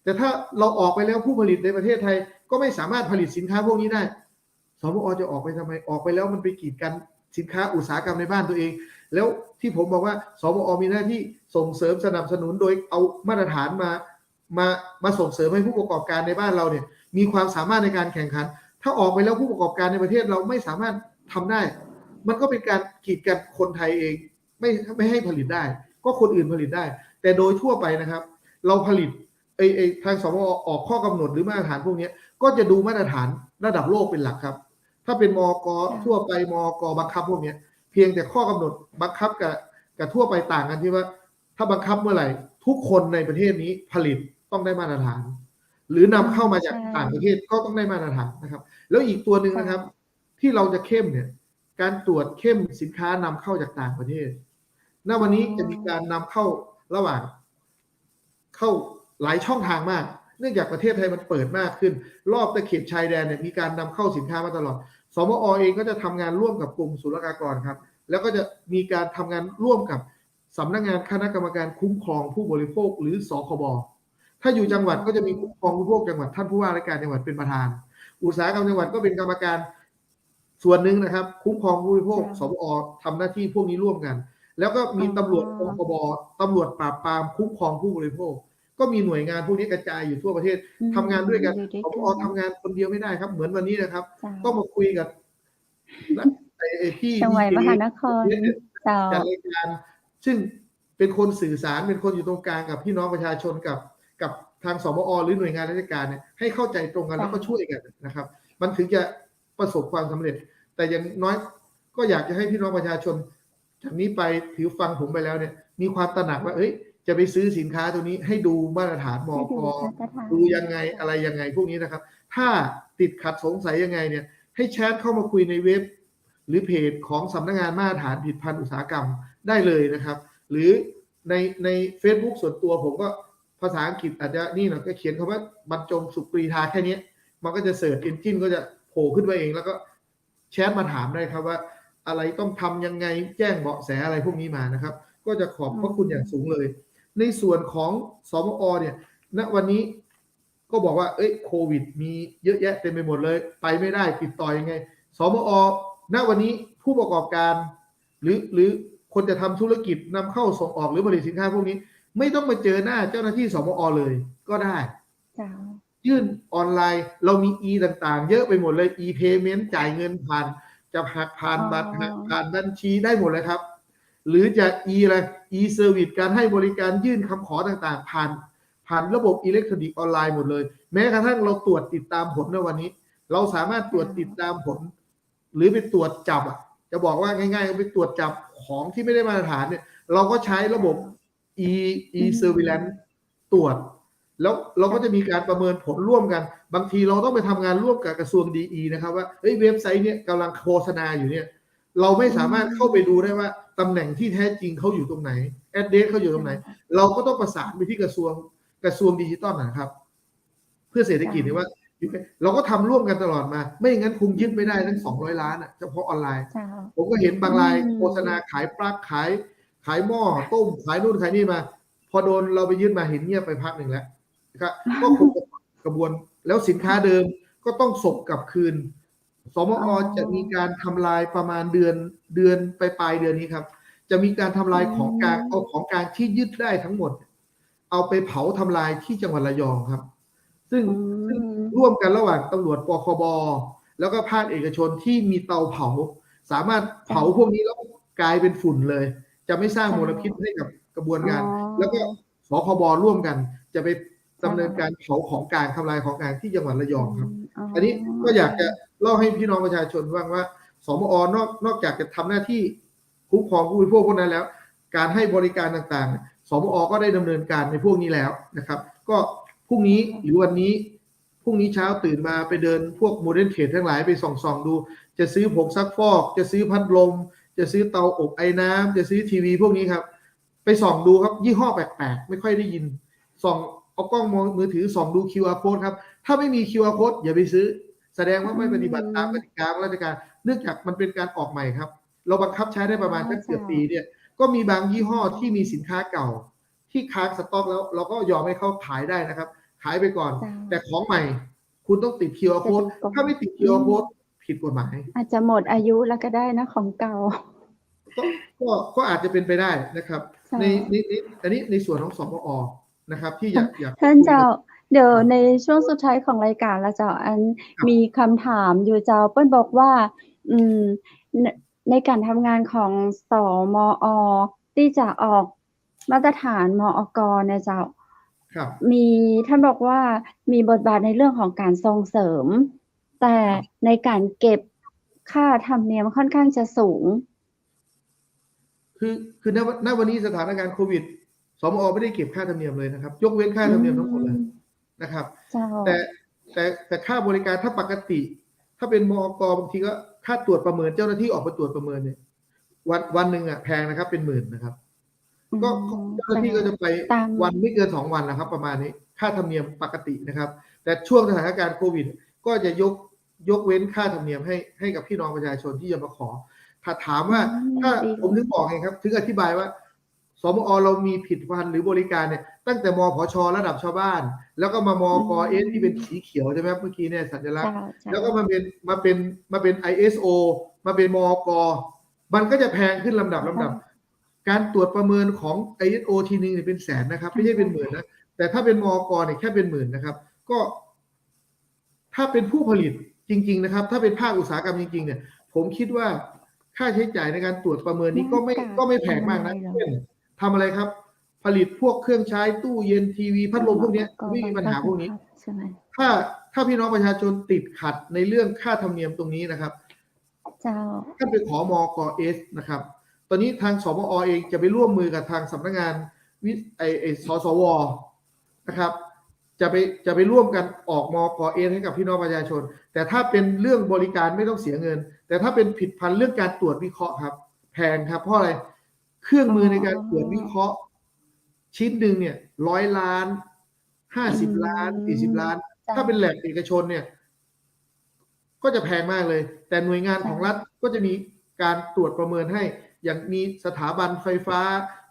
แต่ถ้าเราออกไปแล้วผู้ผลิตในประเทศไทยก็ไม่สามารถผลิตสินค้าพวกนี้ได้สมอ.จะออกไปทำไมออกไปแล้วมันไปกีดกันสินค้าอุตสาหกรรมในบ้านตัวเองแล้วที่ผมบอกว่าสมอ.มีหน้าที่ส่งเสริมสนับสนุนโดยเอามาตรฐานมาส่งเสริมให้ผู้ประกอบการในบ้านเราเนี่ยมีความสามารถในการแข่งขันถ้าออกไปแล้วผู้ประกอบการในประเทศเราไม่สามารถทำได้มันก็เป็นการกีดกันคนไทยเองไม่ให้ผลิตได้ก็คนอื่นผลิตได้แต่โดยทั่วไปนะครับเราผลิตทางสมอ.ออกข้อกำหนดหรือมาตรฐานพวกนี้ก็จะดูมาตรฐานระดับโลกเป็นหลักครับถ้าเป็นมก.ทั่วไปมก.บังคับพวกนี้เพียงแต่ข้อกำหนดบังคับกับทั่วไปต่างกันที่ว่าถ้าบังคับเมื่อไหร่ทุกคนในประเทศนี้ผลิต ต้องได้มาตรฐาน หรือนำเข้ามาจาก ใช่ ต่างประเทศก็ต้องได้มาตรฐานนะครับ แล้วอีกตัวหนึ่งนะครับ ที่เราจะเข้มเนี่ย การตรวจเข้มสินค้านำเข้าจากต่างประเทศ ณ วันนี้จะมีการนำเข้าระหว่างเข้าหลายช่องทางมาก เนื่องจากประเทศไทยมันเปิดมากขึ้น รอบตะเข็บชายแดนเนี่ยมีการนำเข้าสินค้ามาตลอด สมอ.เองก็จะทำงานร่วมกับกรมศุลกากรครับ แล้วก็จะมีการทำงานร่วมกับสำนักงานคณะกรรมการคุ้มครองผู้บริโภคหรือสคบ ถ้าอยู่จังหวัดก็จะมีคุ้มครองผู้บริโภคจังหวัดท่านผู้ว่าราชการจังหวัดเป็นประธาน อุตสาหกรรมจังหวัดก็เป็นกรรมการส่วนหนึ่งนะครับ คุ้มครองผู้บริโภค สมอ.ทำหน้าที่พวกนี้ร่วมกัน แล้วก็มีตำรวจปคบ ตำรวจปราบปรามคุ้มครองผู้บริโภค ก็มีหน่วยงานพวกนี้กระจายอยู่ทั่วประเทศทำงานด้วยกัน สมอ.ทำงานคนเดียวไม่ได้ครับ เหมือนวันนี้นะครับ ต้องมาคุยกับพี่ จังหวัดมหานครเจ้า จัดรายการซึ่งเป็นคนสื่อสารเป็นคนอยู่ตรงกลางกับพี่น้องประชาชนกับทางสมอ.หรือหน่วยงานราชการเนี่ยให้เข้าใจตรงกันแล้วก็ช่วยกันนะครับ มันถึงจะประสบความสำเร็จ แต่อย่างน้อยก็อยากจะให้พี่น้องประชาชนจากนี้ไปถือฟังผมไปแล้วเนี่ยมีความตระหนักว่าจะไปซื้อสินค้าตัวนี้ให้ดูมาตรฐานมก.ดูยังไงอะไรยังไงพวกนี้นะครับ ถ้าติดขัดสงสัยยังไงเนี่ยให้แชทเข้ามาคุยในเว็บ หรือเพจของสำนักงานมาตรฐานผลิตภัณฑ์อุตสาหกรรมได้เลยนะครับ หรือใน Facebook ส่วนตัวผมก็ภาษาอังกฤษอาจจะนี่หน่อยก็เขียนคำว่าบรรจงสุปรีธาแค่นี้มันก็จะเสิร์ช Engine ก็จะโผล่ขึ้นมาเองแล้วก็แชทมาถามได้ครับว่าอะไรต้องทำยังไงแจ้งเบาะแสอะไรพวกนี้มานะครับ ก็จะขอบพระคุณอย่างสูงเลย ในส่วนของสมอ.เนี่ยณวันนี้ก็บอกว่าโควิดมีเยอะแยะเต็มไปหมดเลยไปไม่ได้ติดต่อยังไงสมอ.ณวันนี้ผู้ประกอบการหรือคนจะทำธุรกิจนำเข้าส่งออกหรือผลิตสินค้าพวกนี้ไม่ต้องมาเจอหน้าเจ้าหน้าที่สมอ.เลยก็ได้ยื่นออนไลน์เรามี e ต่างๆเยอะไปหมดเลย e payment จ่ายเงินผ่านจะหักผ่านบัตรหักผ่านบัญชีได้หมดเลยครับหรือจะ e อะไร e service การให้บริการยื่นคำขอต่างๆผ่านระบบอิเล็กทรอนิกส์ออนไลน์หมดเลยแม้กระทั่งเราตรวจติดตามผลในวันนี้เราสามารถตรวจติดตามผลหรือไปตรวจจับจะบอกว่าง่ายๆไปตรวจจับของที่ไม่ได้มาตรฐานเนี่ยเราก็ใช้ระบบ e surveillance ตรวจแล้วเราก็จะมีการประเมินผลร่วมกันบางทีเราต้องไปทำงานร่วมกับกระทรวงดีนะครับว่าเว็บไซต์เนี่ยกำลังโฆษณาอยู่เนี่ยเราไม่สามารถเข้าไปดูได้ว่าตำแหน่งที่แท้จริงเขาอยู่ตรงไหนแอดเดรสเขาอยู่ตรงไหนเราก็ต้องประสานไปที่กระทรวงดิจิตอลนะครับเพื่อเศรษฐกิจเนี่ยว่าเราก็ทำร่วมกันตลอดมาไม่อย่างนั้นคงยึดไม่ได้ทั้ง200 ล้านเฉพาะออนไลน์ผมก็เห็นบางรายโฆษณาขายปลั๊กขายหม้อต้มขายนู่นขายนี่มาพอโดนเราไปยึดมาเห็นเงียบไปพักหนึ่งแล้วนะครับก็คงกระบวนแล้วสินค้าเดิมก็ต้องส่งกลับคืนสมอ.จะมีการทำลายประมาณเดือนไปปลายเดือนนี้ครับจะมีการทำลายของกลางเอาของกลางที่ยึดได้ทั้งหมดเอาไปเผาทำลายที่จังหวัดระยองครับซึ่งร่วมกันระหว่างตำรวจปคบแล้วก็ภาคเอกชนที่มีเตาเผาสามารถเผาพวกนี้แล้วกลายเป็นฝุ่นเลยจะไม่สร้างมลพิษให้กับกระบวนการแล้วก็สคบร่วมกันจะไปดำเนินการเผาของกลางทำลายของกลางที่จังหวัดระยองครับอันนี้ก็อยากจะเล่าให้พี่น้องประชาชนฟังว่าสมอ.นอกจากจะทำหน้าที่คุ้มครองผู้บริโภคพวกนั้นแล้วการให้บริการต่างๆสมอ.ก็ได้ดำเนินการในพวกนี้แล้วนะครับก็พรุ่งนี้หรือวันนี้พรุ่งนี้เช้าตื่นมาไปเดินพวกโมเดิร์นเทรดทั้งหลายไปส่องดูจะซื้อผงซักฟอกจะซื้อพัดลมจะซื้อเตาอบไอ้น้ำจะซื้อทีวีพวกนี้ครับไปส่องดูครับยี่ห้อแปลกๆไม่ค่อยได้ยินส่องเอากล้องมือถือส่องดู QR code ครับถ้าไม่มี QR code อย่าไปซื้อแสดงว่าไม่ปฏิบัติตามกติกาของราชการเนื่องจากมันเป็นการออกใหม่ครับเราบังคับใช้ได้ประมาณเกือบปีเนี่ยก็มีบางยี่ห้อที่มีสินค้าเก่าที่ค้างสต็อกแล้วเราก็ยอมให้เขาขายได้นะครับขายไปก่อนแต่ของใหม่คุณต้องติด QR code ถ้าไม่ติด QR code ผิดกฎหมายอาจจะหมดอายุแล้วก็ได้นะของเก่าก็อาจจะเป็นไปได้นะครับในอันนี้ในส่วนของสมอ.นะครับที่อยากท่านเจ้าเดี๋ยวในช่วงสุดท้ายของรายการแล้วเจ้าอันมีคำถามอยู่เจ้าเปิ้ลบอกว่าในการทำงานของสมอ.ที่จะออกมาตรฐานมอก.เนี่ยเจ้ามีท่านบอกว่ามีบทบาทในเรื่องของการส่งเสริมแต่ในการเก็บค่าธรรมเนียมค่อนข้างจะสูงคือณวันนี้สถานการณ์โควิด สมอไม่ได้เก็บค่าธรรมเนียมเลยนะครับ ยกเว้นค่าธรรมเนียมทั้งหมดเลยนะครับ เจ้า แต่ค่าบริการถ้าปกติ ถ้าเป็นมอกบางทีก็ค่าตรวจประเมินเจ้าหน้าที่ออกมาตรวจประเมินเนี่ยวันหนึ่งแพงนะครับเป็นหมื่นนะครับ ก็เจ้าหน้าที่ก็จะไปวันไม่เกิน2 วันนะครับ ประมาณนี้ค่าธรรมเนียมปกตินะครับ แต่ช่วงสถานการณ์โควิดก็จะยกเว้นค่าธรรมเนียมให้กับพี่น้องประชาชนที่จะมาขอถ้าถามว่าถ้าผมถึงบอกไงครับถึงอธิบายว่าสมอเรามีผลิตภัณฑ์หรือบริการเนี่ยตั้งแต่มผชระดับชาวบ้านแล้วก็มากเอสที่เป็นสีเขียวใช่ไหมเมื่อกี้เนี่ยสัญลักษณ์แล้วก็มาเป็น ISO มาเป็นมกมันก็จะแพงขึ้นลำดับการตรวจประเมินของ ISO ทีนึงเนี่ยเป็นแสนนะครับไม่ใช่เป็นหมื่นนะแต่ถ้าเป็นมกเนี่ยแค่เป็นหมื่นนะครับก็ถ้าเป็นผู้ผลิตจริงๆนะครับถ้าเป็นภาคอุตสาหกรรมจริงๆเนี่ยผมคิดว่าค่าใช้จ่ายในการตรวจประเมินนี้ก็ไม่แพงมากนะเช่นทำอะไรครับผลิตพวกเครื่องใช้ตู้เย็นทีวีพัดลมพวกนี้ไม่มีปัญหาพวกนี้ถ้าพี่น้องประชาชนติดขัดในเรื่องค่าธรรมเนียมตรงนี้นะครับท่านไปขอมกสนะครับตอนนี้ทางสมอเองจะไปร่วมมือกับทางสำนักงานสสวนะครับจะไปร่วมกันออกมกเอให้กับพี่น้องประชาชนแต่ถ้าเป็นเรื่องบริการไม่ต้องเสียเงินแต่ถ้าเป็นผิดพันเรื่องการตรวจวิเคราะห์ครับแพงครับเพราะอะไรเครื่องมือในการตรวจวิเคราะห์ชิ้นหนึ่งเนี่ย100 ล้าน50 ล้าน40 ล้านถ้าเป็นแลบเอกชนเนี่ยก็จะแพงมากเลยแต่หน่วยงานของรัฐก็จะมีการตรวจประเมินให้อย่างมีสถาบันไฟฟ้า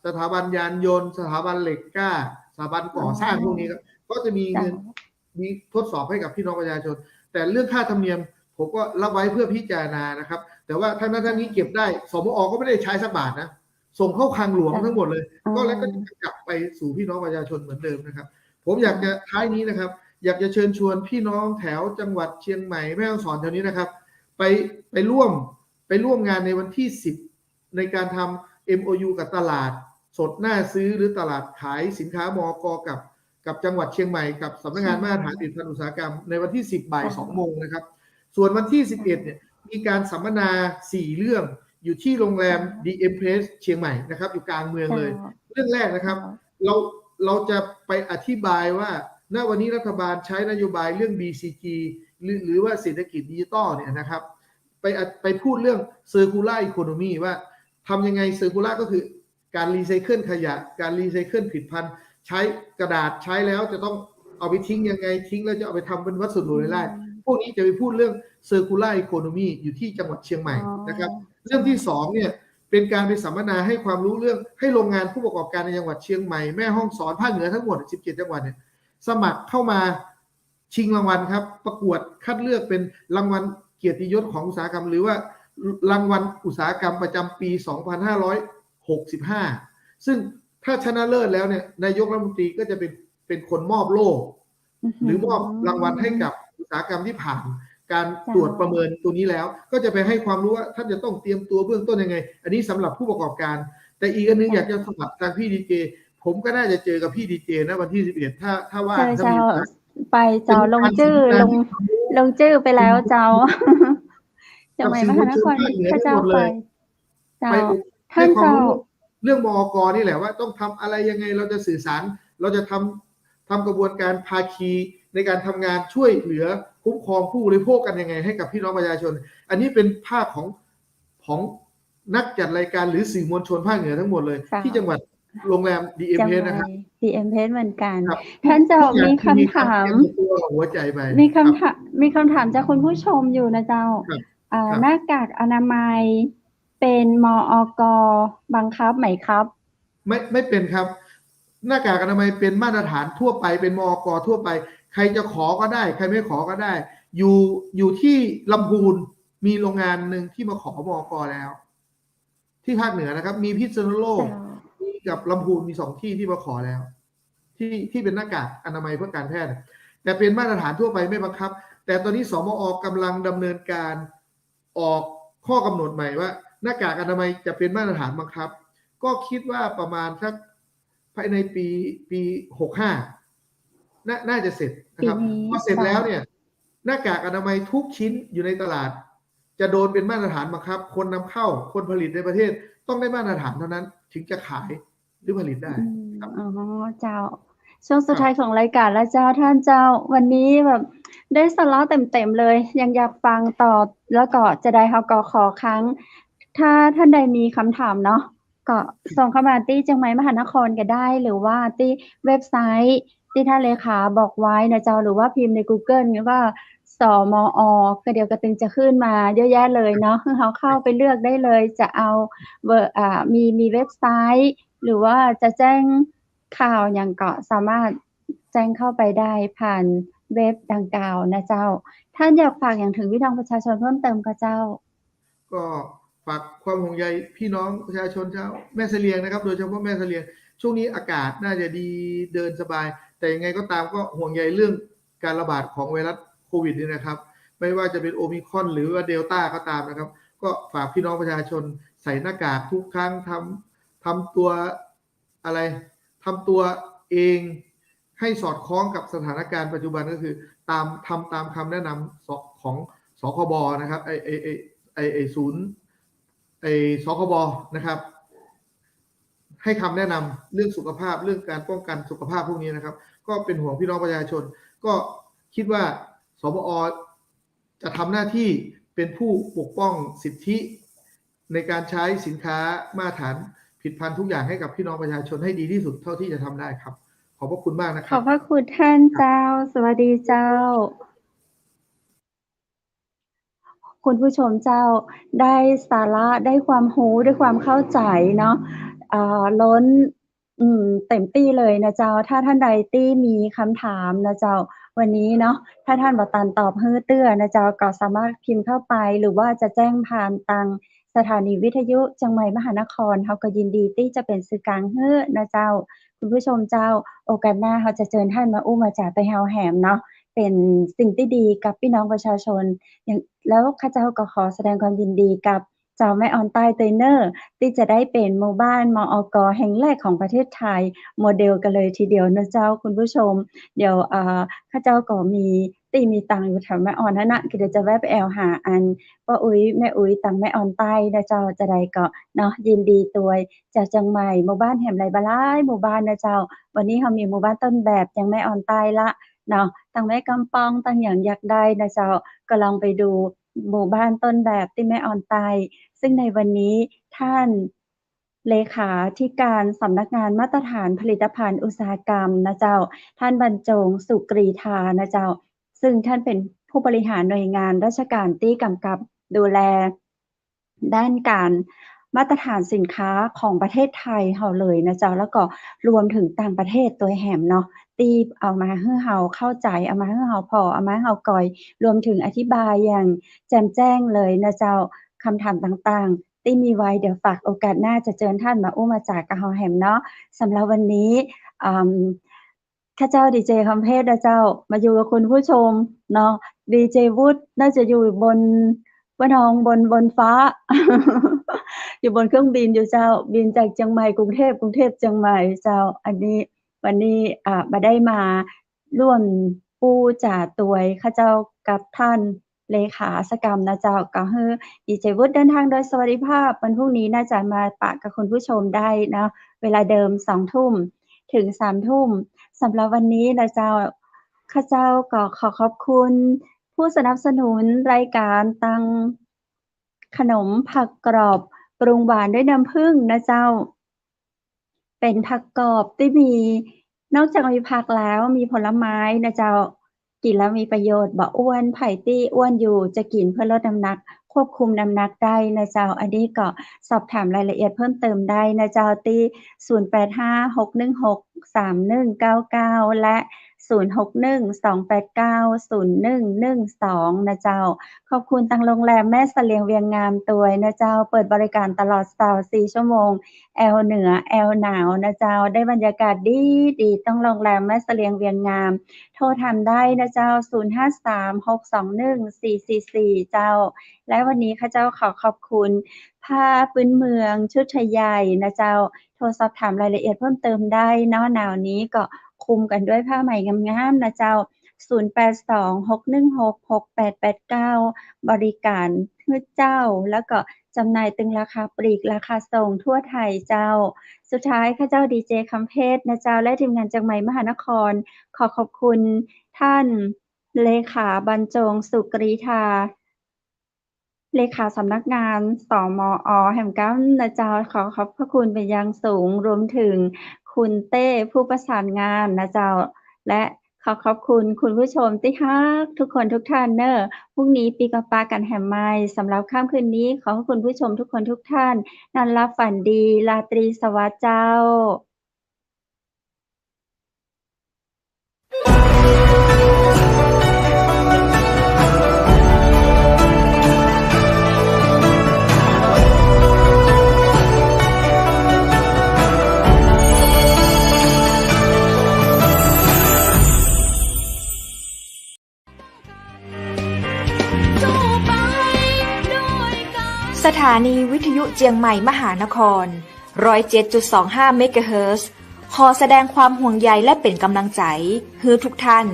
สถาบันยานยนต์สถาบันเหล็กกล้าสถาบันก่อสร้างพวกนี้ก็จะมีเงินมีทดสอบให้กับพี่น้องประชาชนแต่เรื่องค่าธรรมเนียมผมก็รับไว้เพื่อพิจารณานะครับแต่ว่าท่านนั้นท่านนี้เก็บได้สมอก็ไม่ได้ใช้สักบาทนะส่งเข้าคลังหลวงทั้งหมดเลยก็แล้วก็จะกลับไปสู่พี่น้องประชาชนเหมือนเดิมนะครับผมอยากจะท้ายนี้นะครับอยากจะเชิญชวนพี่น้องแถวจังหวัดเชียงใหม่แม่ฮ่องสอนแถวนี้นะครับไปร่วมงานในวันที่10ในการทำ MOU กับตลาดสดหน้าซื้อหรือตลาดขายสินค้ามกกับจังหวัดเชียงใหม่กับสำนักงานมาตรฐานผลิตภัณฑ์อุตสาหกรรมในวันที่10 บ่าย 2 โมงนะครับส่วนวันที่11เนี่ยมีการสัมมนา4 เรื่องอยู่ที่โรงแรม DM Place เชียงใหม่นะครับอยู่กลางเมืองเลยเรื่องแรกนะครับเราจะไปอธิบายว่าณวันนี้รัฐบาลใช้นโยบายเรื่อง BCG หรือว่าเศรษฐกิจดิจิทัลเนี่ยนะครับไปพูดเรื่อง Circular Economy ว่าทำยังไง Circular ก็คือการรีไซเคิลขยะการรีไซเคิลผลิตภัณฑ์ใช้กระดาษใช้แล้วจะต้องเอาไปทิ้งยังไงทิ้งแล้วจะเอาไปทำเป็นวัสดุอะไรได้พวกนี้จะไปพูดเรื่อง Circular Economy อยู่ที่จังหวัดเชียงใหม่นะครับเรื่องที่2เนี่ยเป็นการไปสัมมนาให้ความรู้เรื่องให้โรงงานผู้ประกอบการในจังหวัดเชียงใหม่แม่ฮ่องสอนภาคเหนือทั้งหมด17 จังหวัดเนี่ยสมัครเข้ามาชิงรางวัลครับประกวดคัดเลือกเป็นรางวัลเกียรติยศของอุตสาหกรรมหรือว่ารางวัลอุตสาหกรรมประจำปี 2565 ซึ่งถ้าชนะเลิศแล้วเนี่ยนายกรัฐมนตรีก็จะเป็นคนมอบโล่หรือมอบรางวัลให้กับอุตสาหกรรมที่ผ่านการตรวจประเมินตัวนี้แล้วก็จะไปให้ความรู้ว่าท่านจะต้องเตรียมตัวเบื้องต้นยังไงอันนี้สำหรับผู้ประกอบการแต่อีกอันนึงอยากจะสมัครทางพี่ดีเจผมก็น่าจะเจอกับพี่ดีเจนะวันที่11ถ้าว่าถ้ามีไปเจ้าลงชื่อไปแล้วเจ้าจังหวัดมหานครพระเจ้าไปเจ้าท่านเจ้าเรื่องมอกนี่แหละว่าต้องทำอะไรยังไงเราจะสื่อสารเราจะทำกระบวนการภาคีในการทำงานช่วยเหลือคุ้มครองผู้บริโภคกันยังไงให้กับพี่น้องประชาชนอันนี้เป็นภาพของนักจัดรายการหรือสื่อมวลชนภาคเหนือทั้งหมดเลยที่จังหวัดโรงแรม DM Place นะครับ DM Place เหมือนกันท่านเจ้ามีคำถามหัวใจไปมีคำถามจากคุณผู้ชมอยู่นะเจ้าหน้ากากอนามัยเป็นมอกบังคับไหมครับไม่เป็นครับหน้ากากอนามัยเป็นมาตรฐานทั่วไปเป็นมอกทั่วไปใครจะขอก็ได้ใครไม่ขอก็ได้อยู่ที่ลำพูนมีโรงงานหนึ่งที่มาขอมอกแล้วที่ภาคเหนือนะครับมีพิษณุโลกมีกับลำพูนมี2 ที่ที่มาขอแล้วที่เป็นหน้ากากอนามัยเพื่อการแพทย์แต่เป็นมาตรฐานทั่วไปไม่บังคับแต่ตอนนี้สมอ.กำลังดำเนินการออกข้อกำหนดใหม่ว่าหน้ากากอนามัยจะเป็นมาตรฐานบังคับก็คิดว่าประมาณสักภายในปี65น่าจะเสร็จนะครับพอเสร็จแล้วเนี่ยหน้ากากอนามัยทุกชิ้นอยู่ในตลาดจะโดนเป็นมาตรฐานบังคับคนนำเข้าคนผลิตในประเทศต้องได้มาตรฐานเท่านั้นถึงจะขายหรือผลิตได้ ครับอ๋อเจ้าช่วงสุดท้ายครับของรายการแล้วเจ้าท่านเจ้าวันนี้แบบได้สาระเต็มๆเลยยังอยากฟังต่อแล้วก็จะได้เฮาก็ขอครั้งถ้าท่านใดมีคำถามเนาะก็ส่งเข้ามาที่เชียงใหม่มหานครก็ได้หรือว่าที่เว็บไซต์ที่ท่านเลขาบอกไว้นะเจ้าหรือว่าพิมพ์ในกูเกิลว่าสมอก็เดี๋ยวก็ตึงจะขึ้นมาเยอะแยะเลยเนาะให้เราเข้าไปเลือกได้เลยจะเอามีเว็บไซต์หรือว่าจะแจ้งข่าวอย่างก็สามารถแจ้งเข้าไปได้ผ่านเว็บดังกล่าวนะเจ้าท่านอยากฝากอย่างถึงพี่น้องประชาชนเพิ่มเติมก็เจ้าก็ฝากความห่วงใยพี่น้องประชาชนชาวแม่เสลียงนะครับ โดยเฉพาะแม่เสลียงช่วงนี้อากาศน่าจะดีเดินสบาย แต่ยังไงก็ตามก็ห่วงใยเรื่องการระบาดของไวรัสโควิดนี่นะครับ ไม่ว่าจะเป็นโอมิครอนหรือว่าเดลต้าก็ตามนะครับ ก็ฝากพี่น้องประชาชนใส่หน้ากากทุกครั้งทำตัวอะไรทำตัวเองให้สอดคล้องกับสถานการณ์ปัจจุบันก็คือทำตามคำแนะนำของสคบนะครับไอศูนย์ไอสคบนะครับให้คำแนะนำเรื่องสุขภาพเรื่องการป้องกันสุขภาพพวกนี้นะครับก็เป็นห่วงพี่น้องประชาชนก็คิดว่าสบอจะทำหน้าที่เป็นผู้ปกป้องสิทธิในการใช้สินค้ามาตรฐานผลิตภัณฑ์ทุกอย่างให้กับพี่น้องประชาชนให้ดีที่สุดเท่าที่จะทำได้ครับขอบพระคุณมากนะคขรับอบพระคุณท่านเจ้าสวัสดีเจ้าคุณผู้ชมเจ้าได้สาระได้ความรู้ได้ความเข้าใจเนาะล้นเต็มตี้เลยนะเจ้าถ้าท่านใดที่มีคำถามนะเจ้าวันนี้เนาะถ้าท่านบ่ตันตอบฮื้อเตื้อนะเจ้าก็สามารถพิมพ์เข้าไปหรือว่าจะแจ้งผ่านทางสถานีวิทยุจังหวัดมหานครเราก็ยินดีที่จะเป็นสื่อกลางฮื้อนะเจ้าคุณผู้ชมเจ้าโอกาสหน้าเราจะเชิญท่านมาอู้มาจาไปเฮาแหมเนาะเป็นสิ่งที่ดีกับพี่น้องประชาชนอย่างแล้วข้าเจ้าก็ขอแสดงความยินดีกับเจ้าแม่ออนใต้เตยเนอร์ที่จะได้เป็นหมู่บ้านมอก แห่งแรกของประเทศไทยโมเดลกันเลยทีเดียวนะเจ้าคุณผู้ชมเดี๋ยวข้าเจ้าก็มีตังค์อยู่แถวแม่ออนนั่นน่ะก็เดี๋ยวจะแวะไปแอวหาอันป้าอุ๊ยแม่อุ๊ยตังแม่ออนใต้นะเจ้าจะได้ก็เนาะยินดีตัวยจากเชียงใหม่หมู่บ้านแห่งไรบาหลายหมู่บ้านนะเจ้าวันนี้เรามีหมู่บ้านต้นแบบจังแม่ออนใต้ละเนาะตังแม่กำปองตังหยังอยากได้นะเจ้าก็ลองไปดูหมู่บ้านต้นแบบที่แม่ออนใต้ซึ่งในวันนี้ท่านเลขาธิการสำนักงานมาตรฐานผลิตภัณฑ์อุตสาหกรรมนะเจ้าท่านบรรจงสุกรีธานะเจ้าซึ่งท่านเป็นผู้บริหารหน่วยงานราชการที่กำกับดูแลด้านการมาตรฐานสินค้าของประเทศไทยเราเลยนะเจ้าแล้วก็รวมถึงต่างประเทศตัวแหมเนาะที่เอามาให้เราเข้าใจเอามาให้เราพอเอามาให้เราก่อยรวมถึงอธิบายอย่างแจ่มแจ้งเลยนะเจ้าคำถามต่างๆที่มีไว้เดี๋ยวฝากโอกาสหน้าจะเชิญท่านมาอู้มาจากกับเราแหมเนาะสำหรับวันนี้อ่าข้าเจ้าดีเจคำเพชรนะเจ้ามาอยู่กับคุณผู้ชมเนาะดีเจวุฒิน่าจะอยู่บนว่าน้องบนฟ้า อยู่บนเครื่องบินอยู่เจ้าบินจากเชียงใหม่กรุงเทพเชียงใหม่เจ้าอันนี้วันนี้บ่ได้มาร่วมปู้จาตวยข้าเจ้ากับท่านเลขาสกรรมนะเจ้าก็คือดีเจวุฒิเดินทางโดยสวัสดิภาพวันพรุ่งนี้น่าจะมาปะกับคุณผู้ชมได้นะเวลาเดิม2 ทุ่มถึง3 ทุ่มสำหรับวันนี้นะเจ้าข้าเจ้าก็ขอขอบคุณผู้สนับสนุนรายการตังขนมผักกรอบปรุงหวานด้วยน้ำผึ้งนะเจ้า เป็นผักกรอบที่มีนอกจากมีผักแล้วมีผลไม้นะเจ้ากินแล้วมีประโยชน์บ่อ้วนไผที่อ้วนอยู่จะกินเพื่อลดน้ำหนักควบคุมน้ำหนักได้นะเจ้าอันนี้ก็สอบถามรายละเอียดเพิ่มเติมได้นะเจ้าที่0856163199และ0612890112นะเจ้าขอบคุณทางโรงแรมแม่เสลียงเวียงงามตัวยนะเจ้าเปิดบริการตลอด24 ชั่วโมง แอลเหนือแอลหนาวนะเจ้าได้บรรยากาศดีต้องโรงแรมแม่เสลียงเวียงงามโทรทำได้นะเจ้า0536214444เจ้าและวันนี้ข้าเจ้าขอขอบคุณผ้าพื้นเมืองชุดไทยใหญ่นะเจ้าโทรสอบถามรายละเอียดเพิ่มเติมได้เนาะหนาวนี้ก็คลุมกันด้วยผ้าไหมงามๆนะเจ้า0826166889บริการฮื้อเจ้าแล้วก็ จำหน่ายตึงราคาปลีกราคาส่งทั่วไทยเจ้าสุดท้ายข้าเจ้าดีเจคำเพชรนะเจ้าและทีมงานจากไหมมหานครขอขอบคุณท่านเลขาบรรจงสุกรีธาเลขาสำนักงานสมอ.แห่งก้าวนะเจ้าขอขอบพระคุณเป็นอย่างสูงรวมถึงคุณเต้ผู้ประสานงานนะเจ้าและขอขอบคุณคุณผู้ชมที่ฮักทุกคนทุกท่านเนอะพรุ่งนี้ปีกะปากันแฮมไม้สำหรับค่ำคืนนี้ขอให้คุณผู้ชมทุกคนทุกท่านนอนหลับฝันดีราตรีสวัสดิ์เจ้าสถานีวิทยุเจียงใหม่มหานคร 107.25 เมกะเฮิรตซ์ขอแสดงความห่วงใยและเป็นกำลังใจให้ทุกท่าน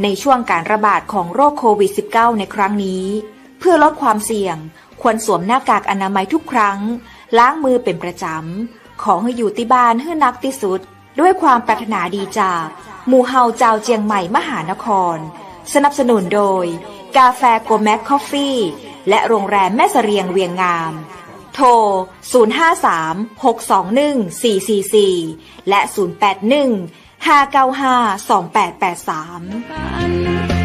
ในช่วงการระบาดของโรคโควิด -19 ในครั้งนี้เพื่อลดความเสี่ยงควรสวมหน้ากากอนามัยทุกครั้งล้างมือเป็นประจำขอให้อยู่ที่บ้านให้นักที่สุดด้วยความปรารถนาดีจากหมู่เฮาเจ้าเจียงใหม่มหานครสนับสนุนโดยกาแฟโกแม็กคอฟฟี่และโรงแรมแม่เสรียงเวียงงามโทร 053-621-444 และ 081-595-2883